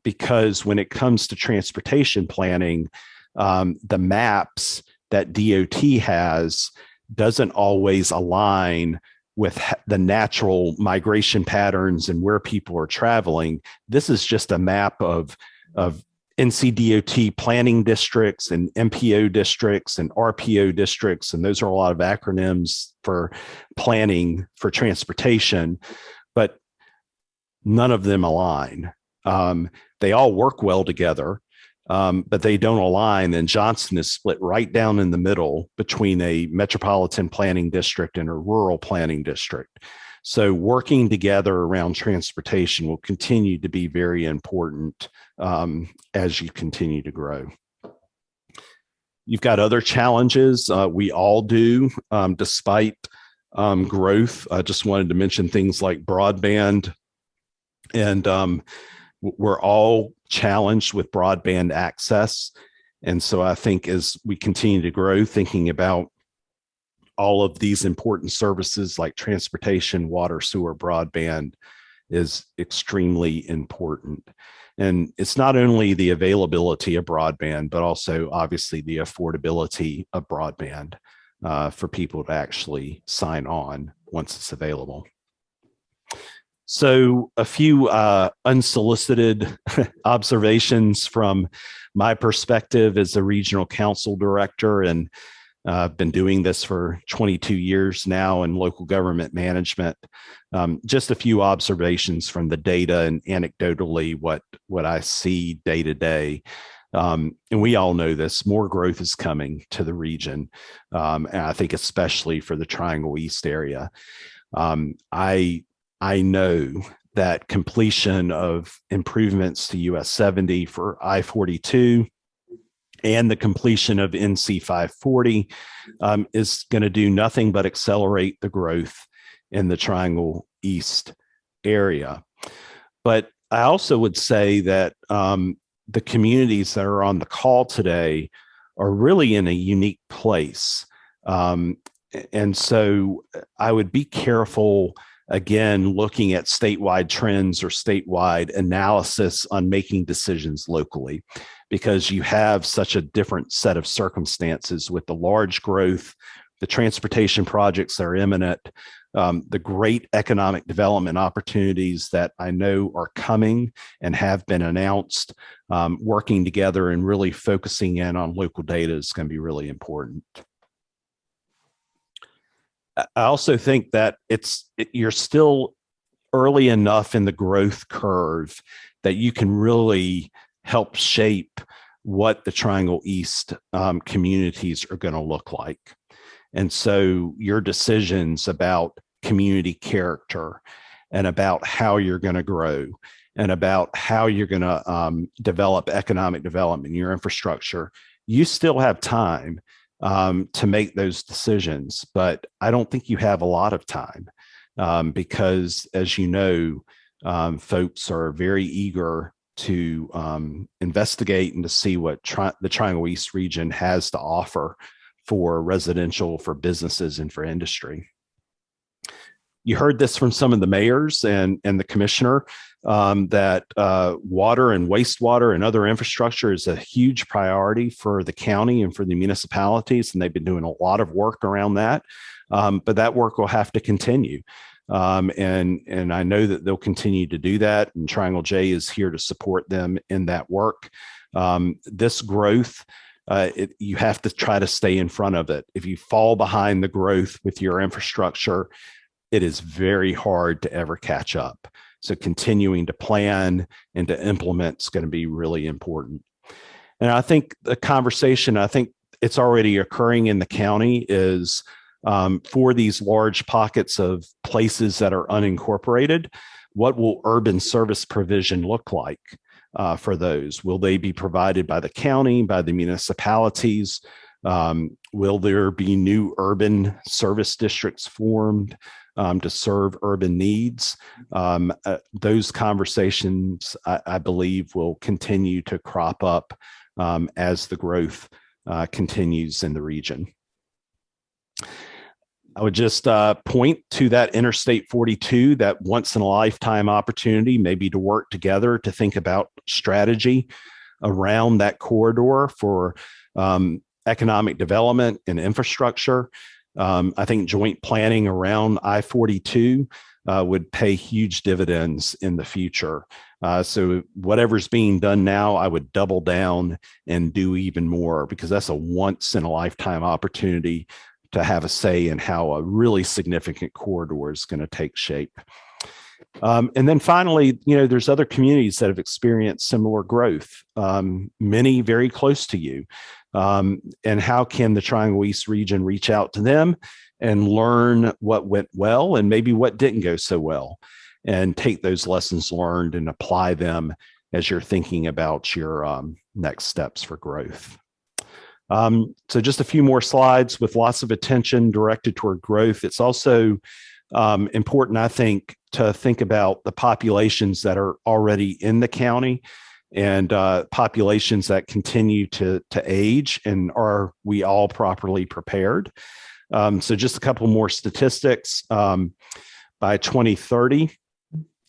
because when it comes to transportation planning, the maps that DOT has doesn't always align with the natural migration patterns and where people are traveling. This is just a map of NCDOT planning districts and MPO districts and RPO districts. And those are a lot of acronyms for planning for transportation, but none of them align. They all work well together, but they don't align. And Johnston is split right down in the middle between a metropolitan planning district and a rural planning district. So working together around transportation will continue to be very important as you continue to grow. You've got other challenges. We all do, despite growth. I just wanted to mention things like broadband, and we're all challenged with broadband access. And so I think as we continue to grow, thinking about all of these important services like transportation, water, sewer, broadband is extremely important. And it's not only the availability of broadband, but also obviously the affordability of broadband for people to actually sign on once it's available. So a few unsolicited observations from my perspective as a regional council director, and I've been doing this for 22 years now in local government management. Just a few observations from the data and anecdotally what I see day to day. And we all know this, more growth is coming to the region. And I think especially for the Triangle East area. I know that completion of improvements to US 70 for I-42 and the completion of NC 540 is going to do nothing but accelerate the growth in the Triangle East area. But I also would say that the communities that are on the call today are really in a unique place. And so I would be careful, again, looking at statewide trends or statewide analysis on making decisions locally, because you have such a different set of circumstances with the large growth, the transportation projects that are imminent, the great economic development opportunities that I know are coming and have been announced. Working together and really focusing in on local data is going to be really important. I also think that you're still early enough in the growth curve that you can really help shape what the Triangle East communities are going to look like. And so your decisions about community character and about how you're going to grow and about how you're going to develop economic development, your infrastructure, you still have time to make those decisions, but I don't think you have a lot of time because, as you know, folks are very eager to investigate and to see what the Triangle East region has to offer for residential, for businesses, and for industry. You heard this from some of the mayors and the commissioner that water and wastewater and other infrastructure is a huge priority for the county and for the municipalities, and they've been doing a lot of work around that. But that work will have to continue. And I know that they'll continue to do that, and Triangle J is here to support them in that work. This growth, you have to try to stay in front of it. If you fall behind the growth with your infrastructure, it is very hard to ever catch up. So continuing to plan and to implement is going to be really important. And I think the conversation, I think it's already occurring in the county, is for these large pockets of places that are unincorporated, what will urban service provision look like for those? Will they be provided by the county, by the municipalities? Will there be new urban service districts formed? to serve urban needs. Those conversations, I believe, will continue to crop up as the growth continues in the region. I would just point to that Interstate 42, that once in a lifetime opportunity, maybe to work together to think about strategy around that corridor for economic development and infrastructure. I think joint planning around I-42 would pay huge dividends in the future. So whatever's being done now, I would double down and do even more, because that's a once in a lifetime opportunity to have a say in how a really significant corridor is going to take shape. And then finally, there's other communities that have experienced similar growth, many very close to you. And how can the Triangle East region reach out to them and learn what went well and maybe what didn't go so well, and take those lessons learned and apply them as you're thinking about your next steps for growth. So just a few more slides with lots of attention directed toward growth. It's also important, I think, to think about the populations that are already in the county and populations that continue to age, and are we all properly prepared? So just a couple more statistics. By 2030,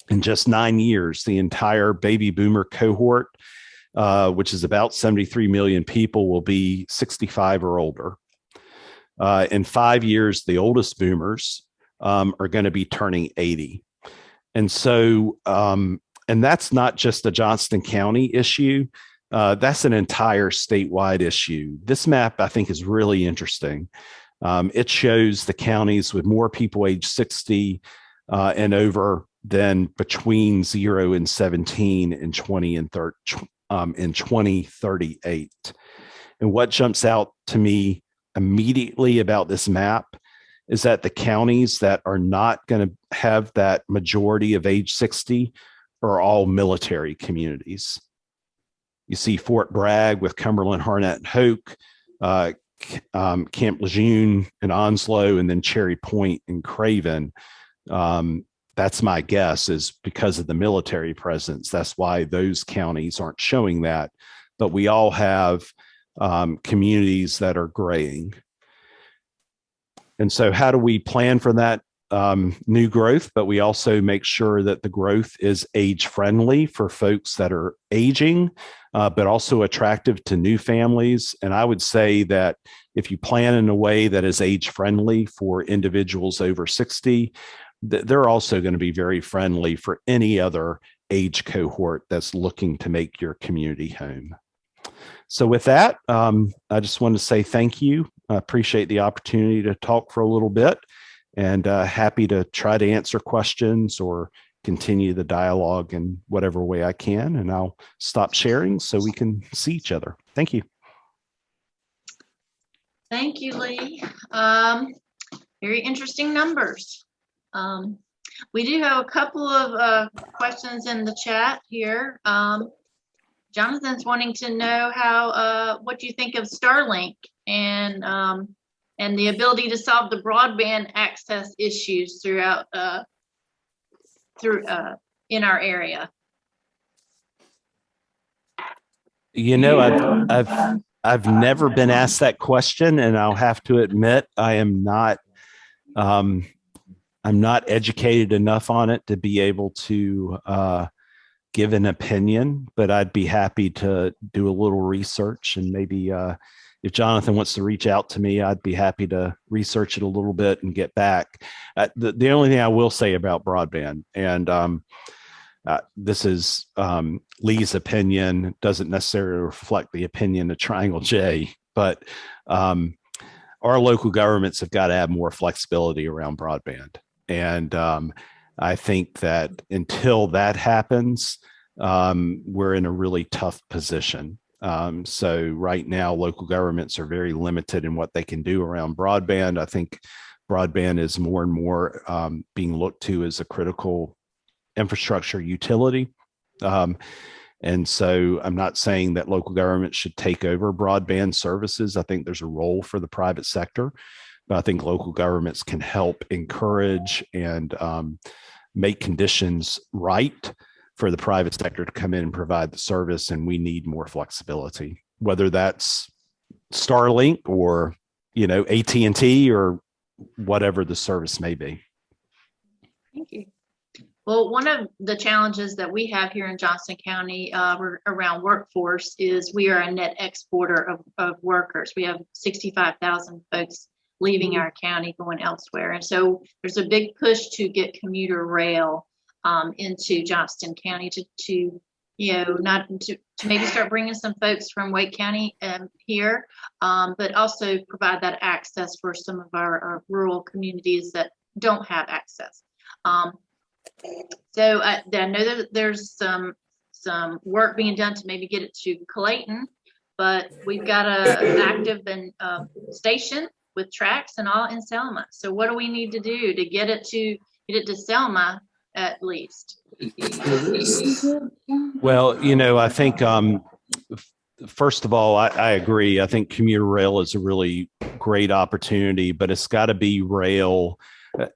in just 9 years, the entire baby boomer cohort, which is about 73 million people, will be 65 or older. In 5 years, the oldest boomers are going to be turning 80. And so, and that's not just a Johnston County issue. That's an entire statewide issue. This map, I think, is really interesting. It shows the counties with more people age 60 and over than between 0 and 17 in 2038. And what jumps out to me immediately about this map is that the counties that are not going to have that majority of age 60 are all military communities. You see Fort Bragg with Cumberland, Harnett, and Hoke, Camp Lejeune and Onslow, and then Cherry Point and Craven. That's my guess, is because of the military presence. That's why those counties aren't showing that. But we all have communities that are graying. And so how do we plan for that new growth? But we also make sure that the growth is age friendly for folks that are aging, but also attractive to new families. And I would say that if you plan in a way that is age friendly for individuals over 60, they're also going to be very friendly for any other age cohort that's looking to make your community home. So with that, I just want to say thank you. I appreciate the opportunity to talk for a little bit, and happy to try to answer questions or continue the dialogue in whatever way I can. And I'll stop sharing so we can see each other. Thank you. Thank you, Lee. Very interesting numbers. We do have a couple of questions in the chat here. Jonathan's wanting to know how what do you think of Starlink and the ability to solve the broadband access issues throughout in our area. I've never been asked that question, and I'll have to admit I am not I'm not educated enough on it to be able to give an opinion, but I'd be happy to do a little research, and maybe if Jonathan wants to reach out to me, I'd be happy to research it a little bit and get back. The only thing I will say about broadband, and this is Lee's opinion, doesn't necessarily reflect the opinion of Triangle J, but our local governments have got to have more flexibility around broadband. And I think that until that happens, we're in a really tough position. So right now, local governments are very limited in what they can do around broadband. I think broadband is more and more being looked to as a critical infrastructure utility. And so I'm not saying that local government should take over broadband services. I think there's a role for the private sector. but I think local governments can help encourage and make conditions right for the private sector to come in and provide the service. And we need more flexibility, whether that's Starlink or, AT&T or whatever the service may be. Thank you. Well, one of the challenges that we have here in Johnston County around workforce is we are a net exporter of workers. We have 65,000 folks leaving our county going elsewhere. And so there's a big push to get commuter rail into Johnston County to maybe start bringing some folks from Wake County here, but also provide that access for some of our rural communities that don't have access. So I know that there's some work being done to maybe get it to Clayton, but we've got an active station with tracks and all in Selma. So what do we need to do to get it to Selma at least? Well, I think first of all, I agree. I think commuter rail is a really great opportunity, but it's got to be rail.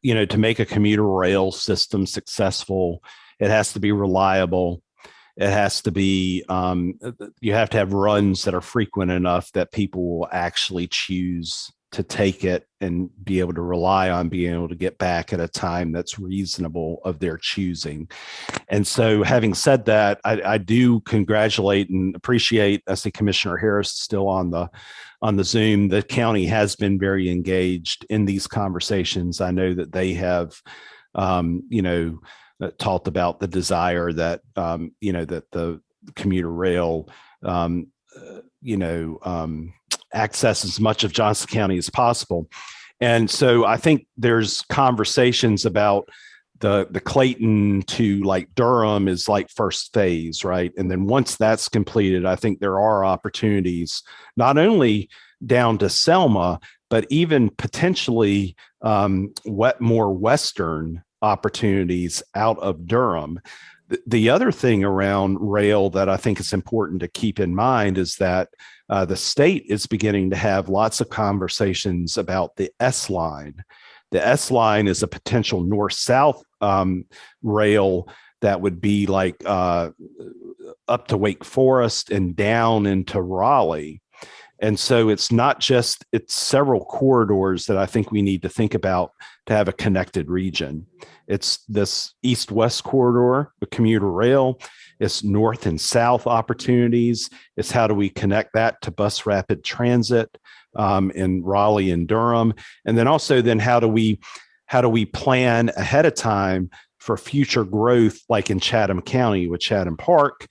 To make a commuter rail system successful, it has to be reliable. It has to be, you have to have runs that are frequent enough that people will actually choose to take it and be able to rely on being able to get back at a time that's reasonable of their choosing. And so having said that, I do congratulate and appreciate, I see Commissioner Harris still on the Zoom. The county has been very engaged in these conversations. I know that they have, talked about the desire that, that the commuter rail, access as much of Johnston County as possible. And so I think there's conversations about the Clayton to like Durham is like first phase, right? And then once that's completed, I think there are opportunities not only down to Selma, but even potentially more Western opportunities out of Durham. The other thing around rail that I think is important to keep in mind is that the state is beginning to have lots of conversations about the S line. The S line is a potential north-south rail that would be like up to Wake Forest and down into Raleigh. And so it's several corridors that I think we need to think about to have a connected region. It's this east-west corridor, the commuter rail. It's north and south opportunities. It's how do we connect that to bus rapid transit in Raleigh and Durham? And then also how do we plan ahead of time for future growth, like in Chatham County with Chatham Park,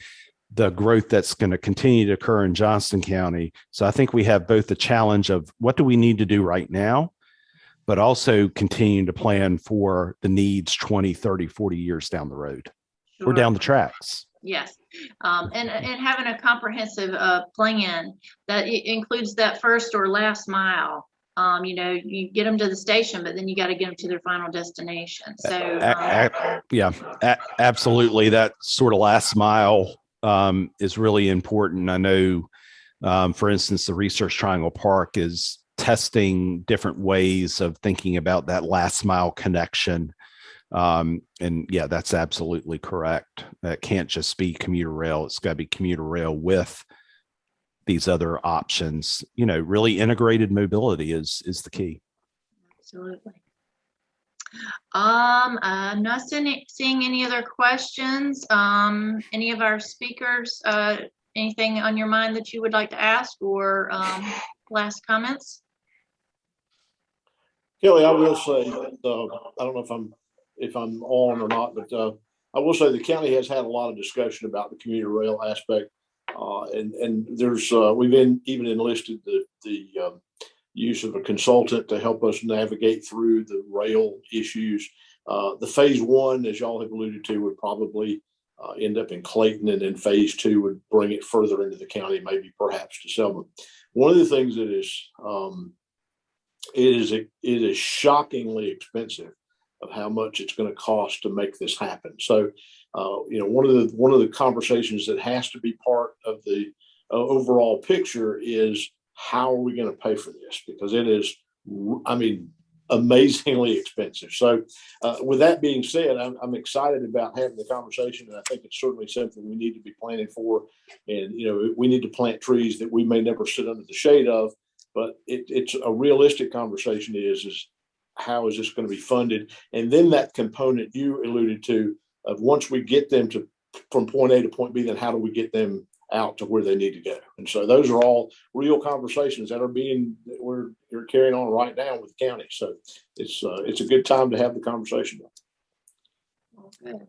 the growth that's going to continue to occur in Johnston County. So I think we have both the challenge of what do we need to do right now, but also continuing to plan for the needs 20, 30, 40 years down the road or down the tracks. Yes. And having a comprehensive plan that includes that first or last mile. You get them to the station, but then you got to get them to their final destination. So absolutely. That sort of last mile is really important. I know, for instance, the Research Triangle Park is testing different ways of thinking about that last mile connection. And yeah, that's absolutely correct. That can't just be commuter rail. It's got to be commuter rail with these other options. Really integrated mobility is the key. Absolutely. I'm not seeing any other questions. Any of our speakers, anything on your mind that you would like to ask or last comments? Kelly, I will say that I don't know if I'm on or not, but I will say the county has had a lot of discussion about the commuter rail aspect, and there's we've even enlisted the use of a consultant to help us navigate through the rail issues. The phase one, as y'all have alluded to, would probably end up in Clayton, and then phase two would bring it further into the county, maybe perhaps to Selma. One of the things that is it is shockingly expensive of how much it's going to cost to make this happen. So, one of the conversations that has to be part of the overall picture is how are we going to pay for this? Because it is I mean, amazingly expensive. So with that being said, I'm excited about having the conversation, and I think it's certainly something we need to be planning for. And, you know, we need to plant trees that we may never sit under the shade of, but it's a realistic conversation is how is this going to be funded? And then that component you alluded to of once we get them to from point A to point B, then how do we get them out to where they need to go? And so those are all real conversations that we're carrying on right now with the county. So it's a good time to have the conversation. Good.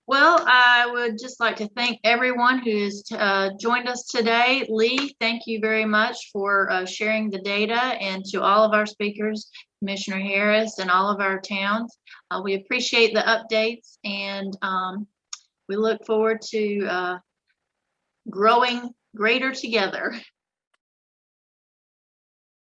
Well, I would just like to thank everyone who's joined us today. Lee, thank you very much for sharing the data, and to all of our speakers, Commissioner Harris, and all of our towns. We appreciate the updates, and we look forward to growing greater together.